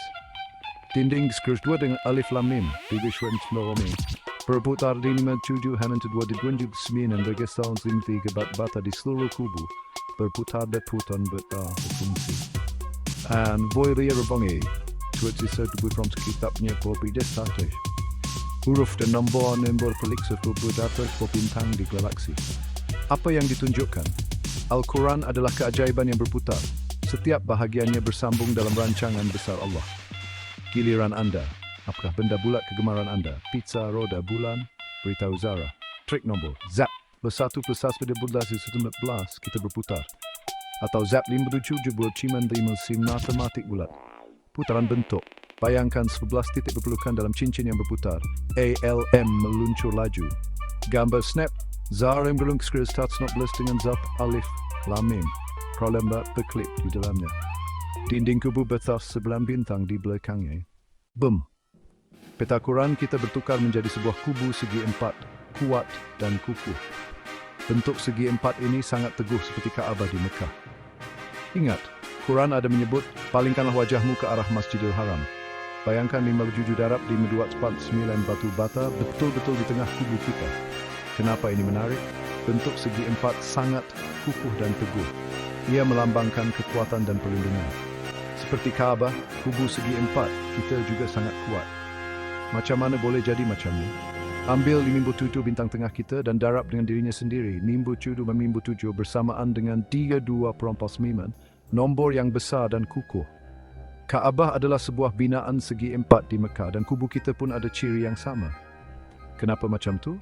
[SPEAKER 1] Dinding skurs 2 dengan Alif Lam Mim, di Vishwan Snormi. Berputar di 57 Hanan to 2 di 29 dan bergeser 53 bata di seluruh kubu. Berputar berputar berfungsi. And boy ria rebongi, suat sisa tubuh from kitabnya kopi destate. Huruf dan nombor peliksa beberapa bintang di galaksi. Apa yang ditunjukkan? Al-Quran adalah keajaiban yang berputar. Setiap bahagiannya bersambung dalam rancangan besar Allah. Giliran Anda. Apakah benda bulat kegemaran Anda? Pizza, roda, bulan? Beritahu Zara. Trik nombor. Zap. +1 + 1 pada 11 kita berputar. Atau zap 57 buat ciman 5 sim matematik bulat. Putaran bentuk. Bayangkan 11 titik berpelukan dalam cincin yang berputar. ALM meluncur laju. Gambar snap. Zara yang berlung skris starts not blessed dengan zap alif lamim. Prolembat berklip di dalamnya. Dinding kubu batas 9 bintang di belakangnya. Boom. Peta Quran kita bertukar menjadi sebuah kubu segi 4, kuat dan kukuh. Bentuk segi 4 ini sangat teguh seperti Kaabah di Mekah. Ingat, Quran ada menyebut, palingkanlah wajahmu ke arah Masjidil Haram. Bayangkan 57 darab di 249 batu bata betul-betul di tengah kubu kita. Kenapa ini menarik? Bentuk segi 4 sangat kukuh dan teguh. Ia melambangkan kekuatan dan perlindungan. Seperti Kaabah, kubu segi 4 kita juga sangat kuat. Macam mana boleh jadi macam ni? Ambil 57 bintang tengah kita dan darab dengan dirinya sendiri. 57 bersamaan dengan 32.9, nombor yang besar dan kukuh. Kaabah adalah sebuah binaan segi 4 di Mekah dan kubu kita pun ada ciri yang sama. Kenapa macam tu?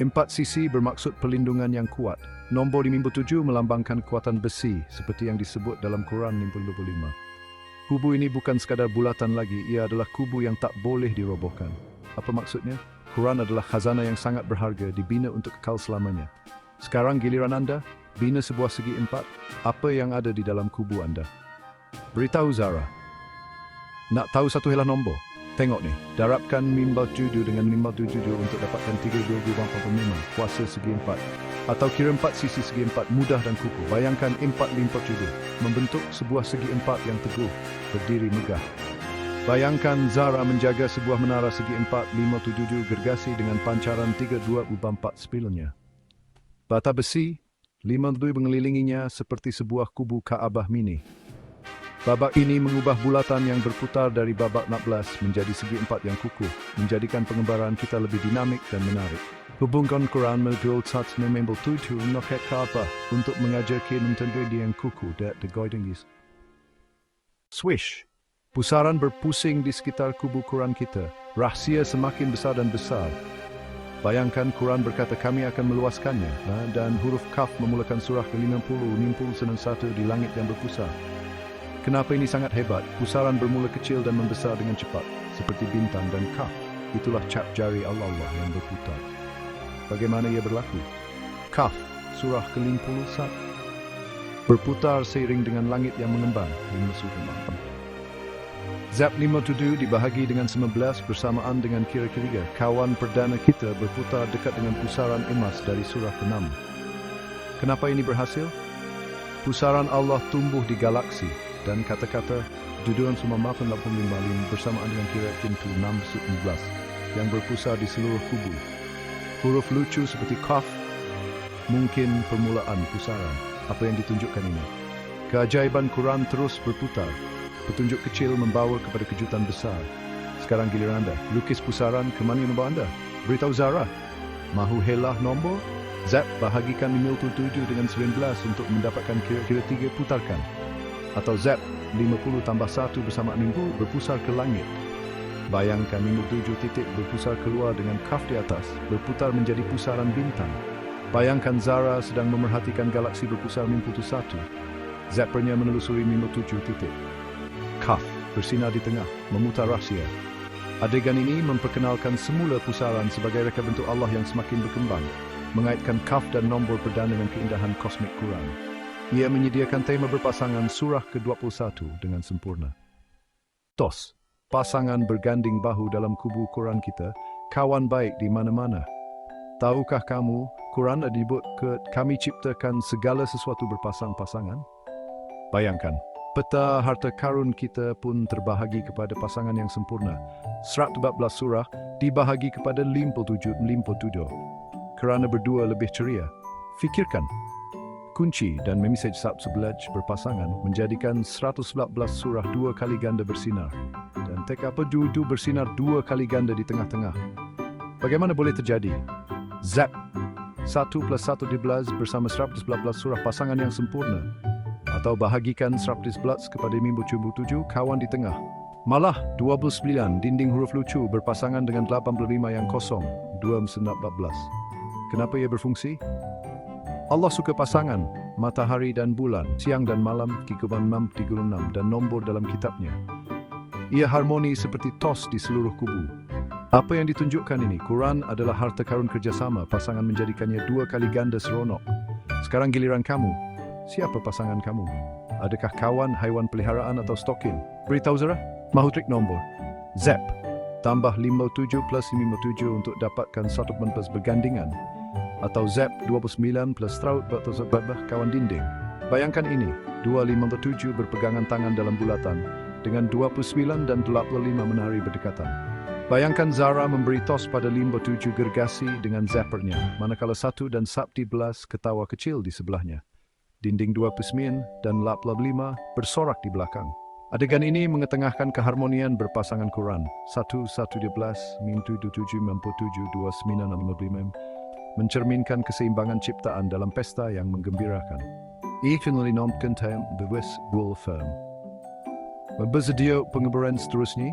[SPEAKER 1] 4 sisi bermaksud perlindungan yang kuat. Nombor 57 melambangkan kekuatan besi seperti yang disebut dalam Quran 55. Kubu ini bukan sekadar bulatan lagi, ia adalah kubu yang tak boleh dirobohkan. Apa maksudnya? Quran adalah khazanah yang sangat berharga, dibina untuk kekal selamanya. Sekarang giliran Anda, bina sebuah segi 4. Apa yang ada di dalam kubu Anda? Beritahu Zara. Nak tahu satu helah nombor? Tengok ni, darabkan mimbal judu dengan mimbal judu untuk dapatkan 32.5 kuasa segi 4. Atau kira 4 sisi segi 4 mudah dan kukuh. Bayangkan 4 limpot judu, membentuk sebuah segi 4 yang teguh, berdiri megah. Bayangkan Zara menjaga sebuah menara segi 4, 57 gergasi dengan pancaran 32.4 spilnya. Bata besi, 57 mengelilinginya seperti sebuah kubu Kaabah mini. Babak ini mengubah bulatan yang berputar dari babak 16 menjadi segi 4 yang kukuh, menjadikan pengembaraan kita lebih dinamik dan menarik. Hubungkan Quran menjual sats memembel tujuh noket Kaabah untuk mengajarkan mentendui yang kukuh dan degoidengis. Swish. Pusaran berpusing di sekitar kubu Quran kita. Rahsia semakin besar dan besar. Bayangkan Quran berkata kami akan meluaskannya dan huruf Kaf memulakan surah ke-50 nimpul senang satu di langit yang berpusar. Kenapa ini sangat hebat? Pusaran bermula kecil dan membesar dengan cepat, seperti bintang dan kaf. Itulah cap jari Allah yang berputar. Bagaimana ia berlaku? Kaf, surah ke-51. Berputar seiring dengan langit yang mengembang. Zap 57 dibahagi dengan 19 bersamaan dengan kira-kira. Kawan perdana kita berputar dekat dengan pusaran emas dari surah ke-6. Kenapa ini berhasil? Pusaran Allah tumbuh di galaksi. Dan kata-kata duduan semua maafan 85 bersamaan dengan kira pintu 6-11 yang berpusar di seluruh kubu. Huruf lucu seperti Kaf mungkin permulaan pusaran. Apa yang ditunjukkan ini? Keajaiban Quran terus berputar. Petunjuk kecil membawa kepada kejutan besar. Sekarang giliran Anda. Lukis pusaran ke mana nombor Anda? Beritahu Zara. Mahu helah nombor? Zap bahagikan 57 dengan 19 untuk mendapatkan kira-kira 3 putarkan. Atau zap 50 tambah 1 bersama minggu berpusar ke langit. Bayangkan 57 titik berpusar keluar dengan kaf di atas, berputar menjadi pusaran bintang. Bayangkan Zara sedang memerhatikan galaksi berpusar 51. Zappernya menelusuri 57 titik. Kaf bersinar di tengah, memutar rahsia. Adegan ini memperkenalkan semula pusaran sebagai reka bentuk Allah yang semakin berkembang, mengaitkan kaf dan nombor perdana dengan keindahan kosmik Quran. Ia menyediakan tema berpasangan surah ke-21 dengan sempurna. Tos, pasangan berganding bahu dalam kubu Quran kita, kawan baik di mana-mana. Tahukah kamu, Quran ada disebut kami ciptakan segala sesuatu berpasang-pasangan? Bayangkan, Peta harta karun kita pun terbahagi kepada pasangan yang sempurna. 114 surah dibahagi kepada 57. Kerana berdua lebih ceria. Fikirkan, kunci dan memisaj sab sebelaj berpasangan menjadikan 114 surah 2 kali ganda bersinar. Dan tekapa dudu bersinar 2 kali ganda di tengah-tengah. Bagaimana boleh terjadi? Zap 1 plus 1 12 bersama 114 surah pasangan yang sempurna. Atau bahagikan 114 kepada 57 kawan di tengah. Malah 29 dinding huruf lucu berpasangan dengan 85 yang kosong 214. Kenapa ia berfungsi? Allah suka pasangan, matahari dan bulan, siang dan malam, 36 dan nombor dalam kitabnya. Ia harmoni seperti tos di seluruh kubu. Apa yang ditunjukkan ini? Quran adalah harta karun kerjasama, pasangan menjadikannya 2 kali ganda seronok. Sekarang giliran kamu. Siapa pasangan kamu? Adakah kawan, haiwan peliharaan atau stokin? Beritahu Zara, mahu trik nombor. Zap, tambah 57 plus 57 untuk dapatkan 114 bergandingan. Atau Zap 29 plus traut atau sebabah kawan dinding. Bayangkan ini, 257 berpegangan tangan dalam bulatan, dengan 29 dan 85 menari berdekatan. Bayangkan Zara memberi tos pada 57 gergasi dengan zappernya, manakala 1 dan 11 ketawa kecil di sebelahnya. Dinding 29 dan 85 bersorak di belakang. Adegan ini mengetengahkan keharmonian berpasangan Quran. 1, 112, Mim 77, 67, 29, 55, mencerminkan keseimbangan ciptaan dalam pesta yang menggembirakan. Finally non-contempt bewis bull firm. Bersedia pengebaran seterusnya?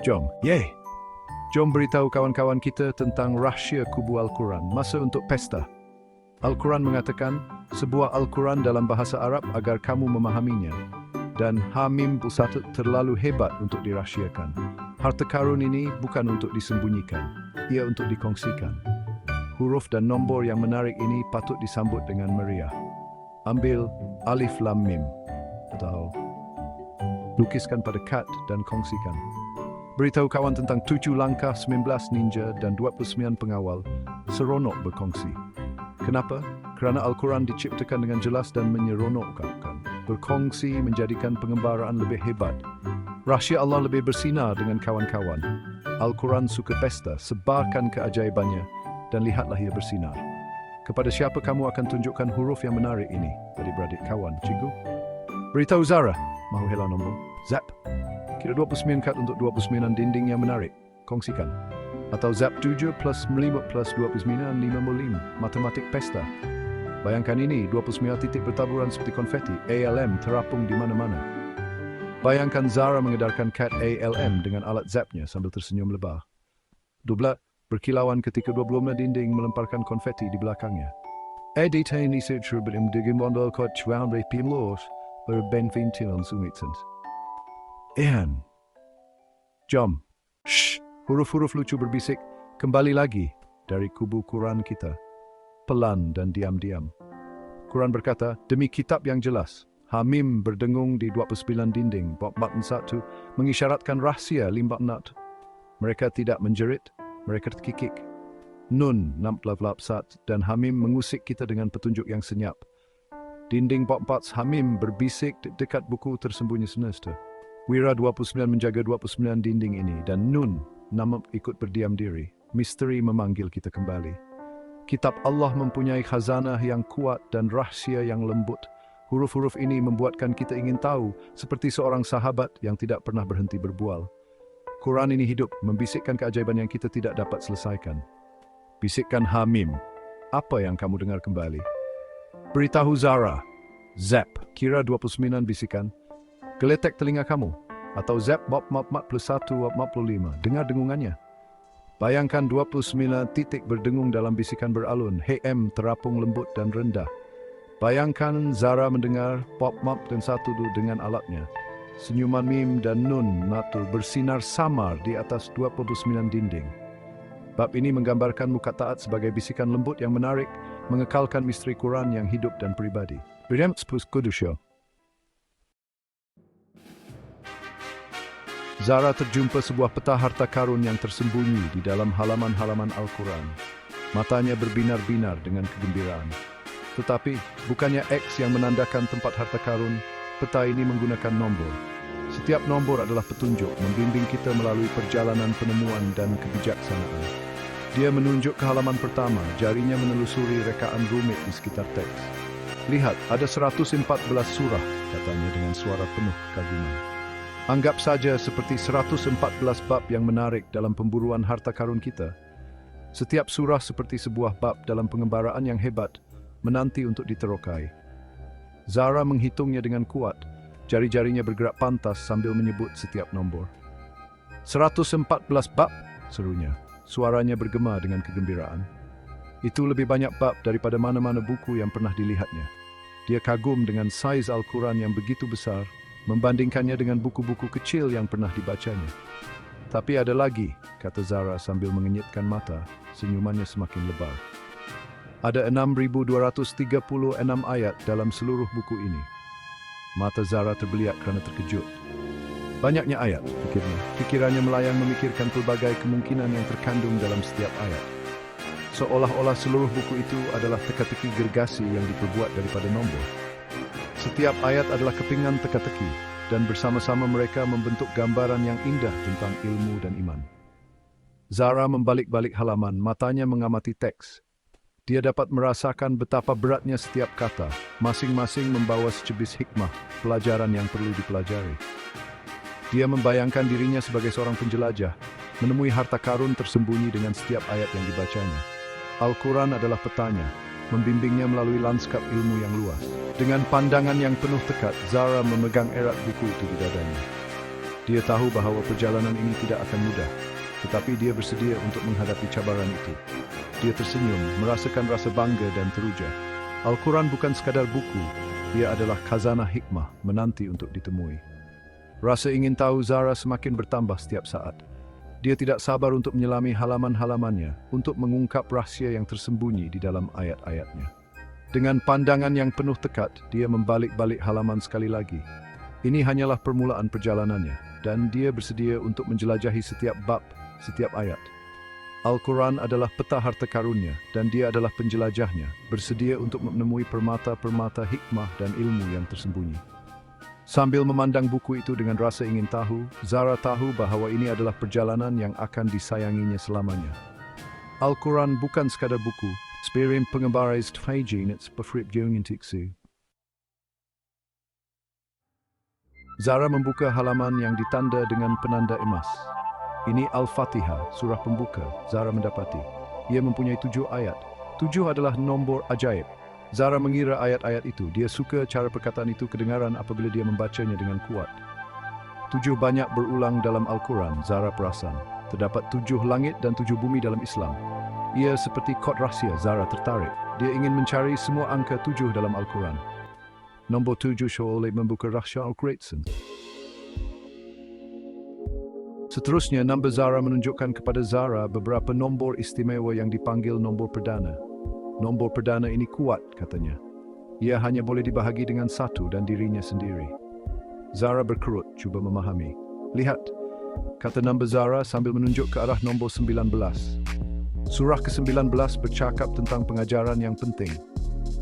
[SPEAKER 1] Jom, Jom beritahu kawan-kawan kita tentang rahsia kubu Al-Quran. Masa untuk pesta. Al-Quran mengatakan, sebuah Al-Quran dalam bahasa Arab agar kamu memahaminya. Dan Hamim pusat terlalu hebat untuk dirahsiakan. Harta karun ini bukan untuk disembunyikan, ia untuk dikongsikan. Huruf dan nombor yang menarik ini patut disambut dengan meriah. Ambil Alif Lam Mim atau lukiskan pada kad dan kongsikan. Beritahu kawan tentang 7 langkah, 19 ninja dan 29 pengawal. Seronok berkongsi. Kenapa? Kerana Al-Quran diciptakan dengan jelas dan menyeronokkan. Berkongsi menjadikan pengembaraan lebih hebat. Rahsia Allah lebih bersinar dengan kawan-kawan. Al-Quran suka pesta, sebarkan keajaibannya dan lihatlah ia bersinar. Kepada siapa kamu akan tunjukkan huruf yang menarik ini? Adik-beradik kawan, cikgu. Beritahu Zara, mahu helah nombor. Zap. Kira 29 kad untuk 29 dinding yang menarik. Kongsikan. Atau Zap 7 plus 5 plus 29, 55. Matematik pesta. Bayangkan ini, 29 titik bertaburan seperti konfeti. ALM terapung di mana-mana. Bayangkan Zara mengedarkan kad ALM dengan alat Zapnya sambil tersenyum lebar. Dubla berkilauan ketika 20 dinding melemparkan konfeti di belakangnya. Editain researcher berimdigim bondol kot chuan repim los berbenvintilon sumitsens. Jom. Shh. Huruf-huruf lucu berbisik, kembali lagi dari kubu Quran kita. Pelan dan diam-diam. Quran berkata, demi kitab yang jelas, Hamim berdengung di 29 dinding, bab 1, mengisyaratkan rahsia limbak nat. Mereka tidak menjerit, mereka terkikik. Nun, 64 dan Hamim mengusik kita dengan petunjuk yang senyap. Dinding bab 4 Hamim berbisik dekat buku tersembunyi semesta. Wira 29 menjaga 29 dinding ini dan Nun, nama ikut berdiam diri. Misteri memanggil kita kembali. Kitab Allah mempunyai khazanah yang kuat dan rahsia yang lembut. Huruf-huruf ini membuatkan kita ingin tahu, seperti seorang sahabat yang tidak pernah berhenti berbual. Quran ini hidup, membisikkan keajaiban yang kita tidak dapat selesaikan. Bisikkan Hamim. Apa yang kamu dengar kembali? Beritahu Zara. Zap. Kira 29 bisikan. Geletek telinga kamu. Atau Zap Bob 41 45. Dengar dengungannya. Bayangkan 29 titik berdengung dalam bisikan beralun. HM terapung lembut dan rendah. Bayangkan Zara mendengar Bob dan 1 dengan alatnya. Senyuman Mim dan Nun Natul bersinar samar di atas 29 dinding. Bab ini menggambarkan muka taat sebagai bisikan lembut yang menarik, mengekalkan misteri Quran yang hidup dan pribadi. Beriams plus kudusyo. Zara terjumpa sebuah peta harta karun yang tersembunyi di dalam halaman-halaman Al-Quran. Matanya berbinar-binar dengan kegembiraan. Tetapi, bukannya X yang menandakan tempat harta karun, peta ini menggunakan nombor. Setiap nombor adalah petunjuk, membimbing kita melalui perjalanan penemuan dan kebijaksanaan. Dia menunjuk ke halaman pertama, jarinya menelusuri rekaan rumit di sekitar teks. Lihat, ada 114 surah, katanya dengan suara penuh kekaguman. Anggap saja seperti 114 bab yang menarik dalam pemburuan harta karun kita. Setiap surah seperti sebuah bab dalam pengembaraan yang hebat, menanti untuk diterokai. Zara menghitungnya dengan kuat, jari-jarinya bergerak pantas sambil menyebut setiap nombor. 114 bab, serunya. Suaranya bergema dengan kegembiraan. Itu lebih banyak bab daripada mana-mana buku yang pernah dilihatnya. Dia kagum dengan saiz Al-Quran yang begitu besar, membandingkannya dengan buku-buku kecil yang pernah dibacanya. Tapi ada lagi, kata Zara sambil mengenyitkan mata, senyumannya semakin lebar. Ada 6.236 ayat dalam seluruh buku ini. Mata Zara terbeliak kerana terkejut. Banyaknya ayat, pikirnya. Pikirannya melayang memikirkan pelbagai kemungkinan yang terkandung dalam setiap ayat. Seolah-olah seluruh buku itu adalah teka-teki gergasi yang diperbuat daripada nombor. Setiap ayat adalah kepingan teka-teki, dan bersama-sama mereka membentuk gambaran yang indah tentang ilmu dan iman. Zara membalik-balik halaman, matanya mengamati teks. Dia dapat merasakan betapa beratnya setiap kata, masing-masing membawa secebis hikmah, pelajaran yang perlu dipelajari. Dia membayangkan dirinya sebagai seorang penjelajah, menemui harta karun tersembunyi dengan setiap ayat yang dibacanya. Al-Quran adalah petanya, membimbingnya melalui lanskap ilmu yang luas. Dengan pandangan yang penuh tekad, Zara memegang erat buku itu di dadanya. Dia tahu bahawa perjalanan ini tidak akan mudah, tetapi dia bersedia untuk menghadapi cabaran itu. Dia tersenyum, merasakan rasa bangga dan teruja. Al-Quran bukan sekadar buku, dia adalah khazanah hikmah, menanti untuk ditemui. Rasa ingin tahu Zara semakin bertambah setiap saat. Dia tidak sabar untuk menyelami halaman-halamannya, untuk mengungkap rahsia yang tersembunyi di dalam ayat-ayatnya. Dengan pandangan yang penuh tekad, dia membalik-balik halaman sekali lagi. Ini hanyalah permulaan perjalanannya, dan dia bersedia untuk menjelajahi setiap bab, setiap ayat. Al-Quran adalah peta harta karunnya, dan dia adalah penjelajahnya, bersedia untuk menemui permata-permata hikmah dan ilmu yang tersembunyi. Sambil memandang buku itu dengan rasa ingin tahu, Zara tahu bahawa ini adalah perjalanan yang akan disayanginya selamanya. Al-Quran bukan sekadar buku, spirim pengembara istfajinets pefrip jungintiksi. Zara membuka halaman yang ditanda dengan penanda emas. Ini Al-Fatihah, surah pembuka, Zara mendapati. Ia mempunyai 7 ayat. 7 adalah nombor ajaib. Zara mengira ayat-ayat itu. Dia suka cara perkataan itu kedengaran apabila dia membacanya dengan kuat. 7 banyak berulang dalam Al-Quran, Zara perasan. Terdapat 7 langit dan 7 bumi dalam Islam. Ia seperti kod rahsia, Zara tertarik. Dia ingin mencari semua angka 7 dalam Al-Quran. Nombor 7 seolah membuka rahsia Al-Quran. Seterusnya, nombor Zara menunjukkan kepada Zara beberapa nombor istimewa yang dipanggil nombor perdana. Nombor perdana ini kuat, katanya. Ia hanya boleh dibahagi dengan satu dan dirinya sendiri. Zara berkerut, cuba memahami. Lihat, kata nombor Zara sambil menunjuk ke arah nombor 19. Surah ke-19 bercakap tentang pengajaran yang penting.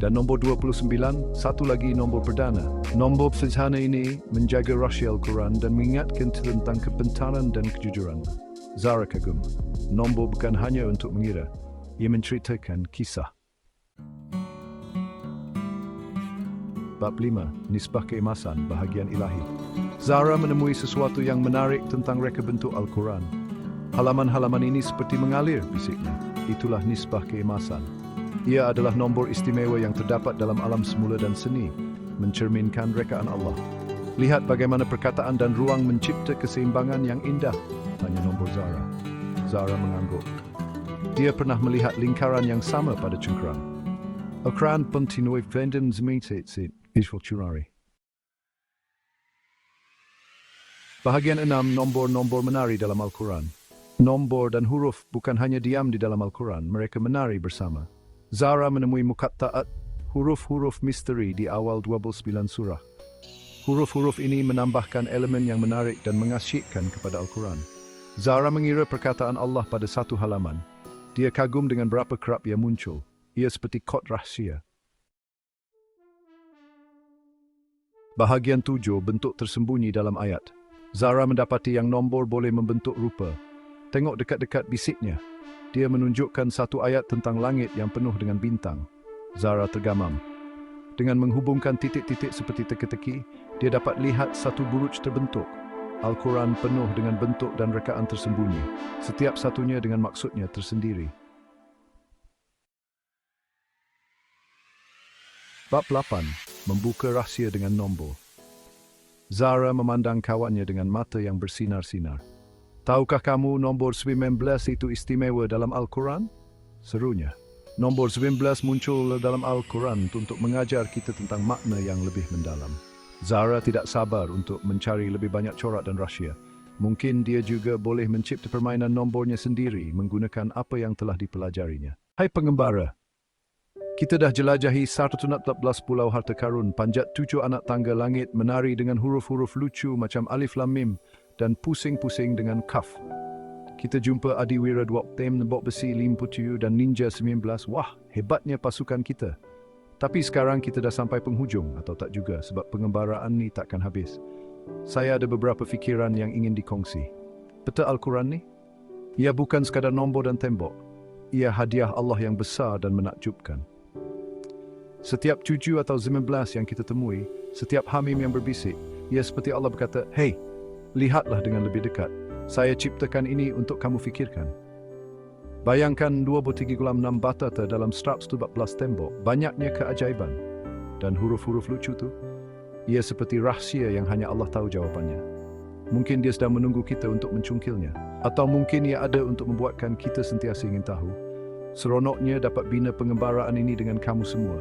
[SPEAKER 1] Dan nombor 29, satu lagi nombor perdana. Nombor sederhana ini menjaga rahsia Al-Quran dan mengingatkan tentang kepentaran dan kejujuran. Zara kagum. Nombor bukan hanya untuk mengira. Ia menceritakan kisah. Bab 5, Nisbah Keemasan, Bahagian Ilahi. Zara menemui sesuatu yang menarik tentang reka bentuk Al-Quran. Halaman-halaman ini seperti mengalir, bisiknya. Itulah nisbah keemasan. Ia adalah nombor istimewa yang terdapat dalam alam semula dan seni, mencerminkan rekaan Allah. Lihat bagaimana perkataan dan ruang mencipta keseimbangan yang indah, tanya nombor Zara. Zara mengangguk. Dia pernah melihat lingkaran yang sama pada cengkerang. Al-Quran pentinui vendem zmitsit visual curari. Bahagian 6, nombor-nombor menari dalam Al-Quran. Nombor dan huruf bukan hanya diam di dalam Al-Quran, mereka menari bersama. Zara menemui muqatta'at, huruf-huruf misteri di awal 29 surah. Huruf-huruf ini menambahkan elemen yang menarik dan mengasyikkan kepada Al-Quran. Zara mengira perkataan Allah pada satu halaman. Dia kagum dengan berapa kerap ia muncul. Ia seperti kod rahsia. Bahagian 7, bentuk tersembunyi dalam ayat. Zara mendapati yang nombor boleh membentuk rupa. Tengok dekat-dekat bisiknya. Dia menunjukkan satu ayat tentang langit yang penuh dengan bintang. Zara tergamam. Dengan menghubungkan titik-titik seperti teka-teki, dia dapat lihat satu buruj terbentuk. Al-Quran penuh dengan bentuk dan rekaan tersembunyi, setiap satunya dengan maksudnya tersendiri. Bab 8. Membuka rahsia dengan nombor. Zara memandang kawannya dengan mata yang bersinar-sinar. Tahukah kamu nombor 19 itu istimewa dalam Al-Quran? Serunya. Nombor 19 muncul dalam Al-Quran untuk mengajar kita tentang makna yang lebih mendalam. Zara tidak sabar untuk mencari lebih banyak corak dan rahsia. Mungkin dia juga boleh mencipta permainan nombornya sendiri menggunakan apa yang telah dipelajarinya. Hai pengembara, kita dah jelajahi 114 pulau harta karun, panjat 7 anak tangga langit, menari dengan huruf-huruf lucu macam Alif Lam Mim dan pusing-pusing dengan Kaf. Kita jumpa Adiwira 2 tem, Bok Besi 57 dan Ninja 19. Wah, hebatnya pasukan kita. Tapi sekarang kita dah sampai penghujung, atau tak juga, sebab pengembaraan ni takkan habis. Saya ada beberapa fikiran yang ingin dikongsi. Peta Al-Quran ni? Ia bukan sekadar nombor dan tembok. Ia hadiah Allah yang besar dan menakjubkan. Setiap 7 atau 19 yang kita temui, setiap hamim yang berbisik, ia seperti Allah berkata, "Hei, lihatlah dengan lebih dekat. Saya ciptakan ini untuk kamu fikirkan." Bayangkan 2,36 bata dalam 114 tembok, banyaknya keajaiban. Dan huruf-huruf lucu tu, ia seperti rahsia yang hanya Allah tahu jawapannya. Mungkin dia sedang menunggu kita untuk mencungkilnya. Atau mungkin ia ada untuk membuatkan kita sentiasa ingin tahu. Seronoknya dapat bina pengembaraan ini dengan kamu semua.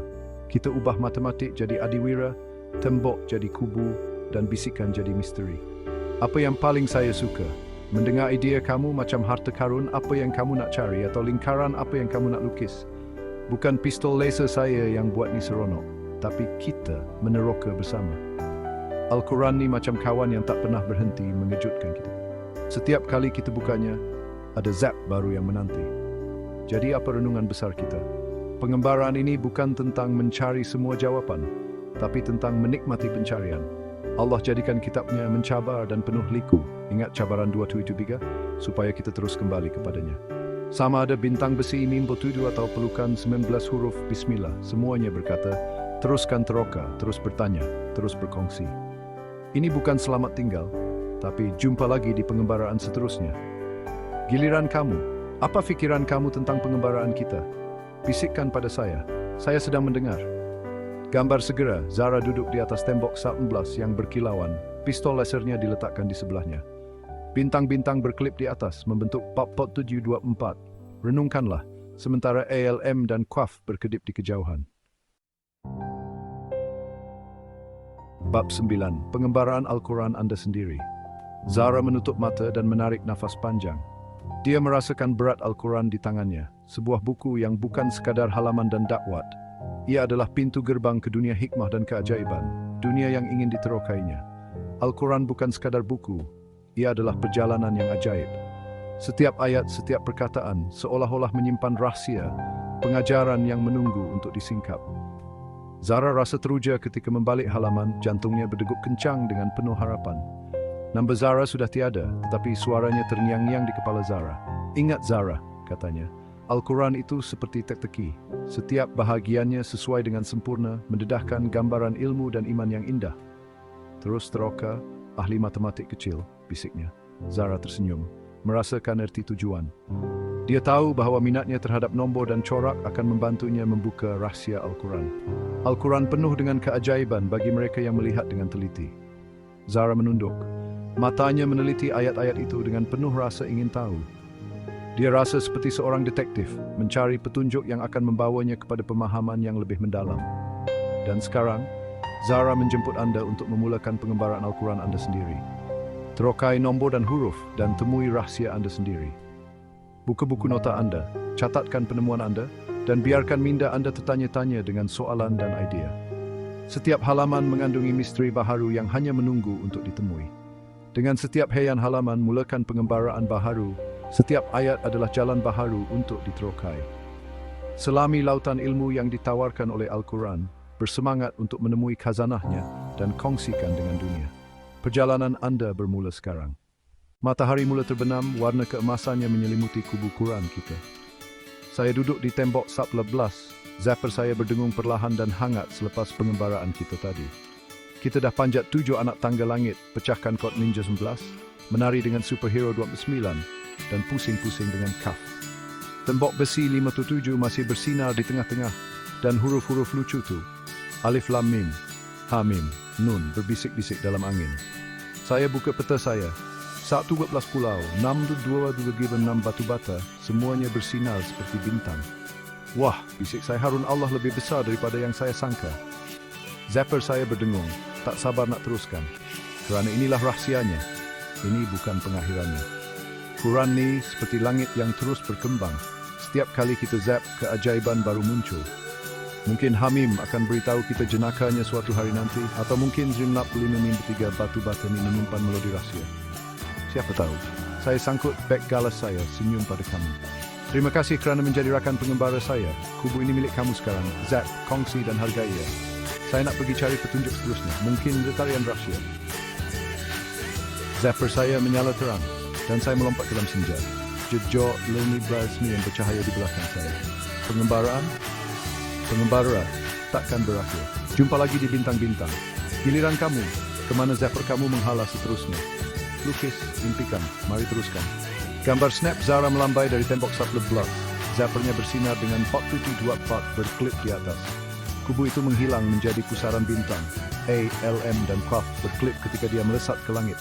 [SPEAKER 1] Kita ubah matematik jadi adiwira, tembok jadi kubu, dan bisikan jadi misteri. Apa yang paling saya suka? Mendengar idea kamu macam harta karun apa yang kamu nak cari atau lingkaran apa yang kamu nak lukis. Bukan pistol laser saya yang buat ni seronok, tapi kita meneroka bersama. Al-Quran ni macam kawan yang tak pernah berhenti mengejutkan kita. Setiap kali kita bukanya, ada zap baru yang menanti. Jadi apa renungan besar kita? Pengembaraan ini bukan tentang mencari semua jawapan, tapi tentang menikmati pencarian. Allah jadikan kitabnya mencabar dan penuh liku. Ingat cabaran 273, supaya kita terus kembali kepadanya. Sama ada bintang besi mim 7 atau pelukan 19 huruf Bismillah, semuanya berkata, teruskan teroka, terus bertanya, terus berkongsi. Ini bukan selamat tinggal, tapi jumpa lagi di pengembaraan seterusnya. Giliran kamu, apa fikiran kamu tentang pengembaraan kita? Bisikkan pada saya sedang mendengar. Gambar segera, Zara duduk di atas tembok 19 yang berkilauan, pistol lasernya diletakkan di sebelahnya. Bintang-bintang berkelip di atas, membentuk pot 724. Renungkanlah, sementara ALM dan Qaf berkedip di kejauhan. Bab 9. Pengembaraan Al-Quran Anda sendiri. Zara menutup mata dan menarik nafas panjang. Dia merasakan berat Al-Quran di tangannya, sebuah buku yang bukan sekadar halaman dan dakwat. Ia adalah pintu gerbang ke dunia hikmah dan keajaiban, dunia yang ingin diterokainya. Al-Quran bukan sekadar buku, ia adalah perjalanan yang ajaib. Setiap ayat, setiap perkataan, seolah-olah menyimpan rahsia, pengajaran yang menunggu untuk disingkap. Zara rasa teruja ketika membalik halaman, jantungnya berdegup kencang dengan penuh harapan. Nama Zara sudah tiada, tetapi suaranya terngiang-ngiang di kepala Zara. Ingat Zara, katanya, Al-Quran itu seperti teka-teki. Setiap bahagiannya sesuai dengan sempurna, mendedahkan gambaran ilmu dan iman yang indah. Terus teroka, ahli matematik kecil, bisiknya. Zara tersenyum, merasakan erti tujuan. Dia tahu bahawa minatnya terhadap nombor dan corak akan membantunya membuka rahsia Al-Quran. Al-Quran penuh dengan keajaiban bagi mereka yang melihat dengan teliti. Zara menunduk. Matanya meneliti ayat-ayat itu dengan penuh rasa ingin tahu. Dia rasa seperti seorang detektif, mencari petunjuk yang akan membawanya kepada pemahaman yang lebih mendalam. Dan sekarang, Zara menjemput Anda untuk memulakan pengembaraan Al-Quran Anda sendiri. Terokai nombor dan huruf dan temui rahsia Anda sendiri. Buka buku nota Anda, catatkan penemuan Anda, dan biarkan minda Anda tertanya-tanya dengan soalan dan idea. Setiap halaman mengandungi misteri baharu yang hanya menunggu untuk ditemui. Dengan setiap haian halaman mulakan pengembaraan baharu, setiap ayat adalah jalan baharu untuk diterokai. Selami lautan ilmu yang ditawarkan oleh Al-Quran, bersemangat untuk menemui khazanahnya dan kongsikan dengan dunia. Perjalanan Anda bermula sekarang. Matahari mula terbenam, warna keemasannya menyelimuti kubu Quran kita. Saya duduk di tembok sub 11. Zapper saya berdengung perlahan dan hangat selepas pengembaraan kita tadi. Kita dah panjat 7 anak tangga langit, pecahkan kod Ninja 11, menari dengan Superhero 29, dan pusing-pusing dengan Kaf. Tembok besi 57 masih bersinar di tengah-tengah, dan huruf-huruf lucu tu, Alif Lam Mim, Ha Mim, Nun, berbisik-bisik dalam angin. Saya buka peta saya. 12 pulau, 6 batu bata, semuanya bersinar seperti bintang. Wah, bisik saya, harun Allah lebih besar daripada yang saya sangka. Zapper saya berdengung, tak sabar nak teruskan. Kerana inilah rahsianya. Ini bukan pengakhirannya. Quran ni seperti langit yang terus berkembang. Setiap kali kita zap, keajaiban baru muncul. Mungkin Hamim akan beritahu kita jenakanya suatu hari nanti, atau mungkin Zimlap 5 Mim 3 batu bata ni menyimpan melodi rahsia. Siapa tahu? Saya sangkut beg galas saya, senyum pada kamu. Terima kasih kerana menjadi rakan pengembara saya. Kubu ini milik kamu sekarang. Zap, kongsi dan hargai ia. Saya nak pergi cari petunjuk seterusnya. Mungkin tarian rahsia. Zapper saya menyala terang, dan saya melompat ke dalam senja. Jejak Lenny Blasmi yang bercahaya di belakang saya. Pengembara takkan berakhir. Jumpa lagi di bintang-bintang. Giliran kamu, kemana Zapper kamu menghala seterusnya. Lukis, impikan, mari teruskan. Gambar snap Zara melambai dari tembok sub 11. Zappernya bersinar dengan 4724 berklip di atas. Kubu itu menghilang menjadi pusaran bintang. A, L, M dan Qaf berklip ketika dia melesat ke langit.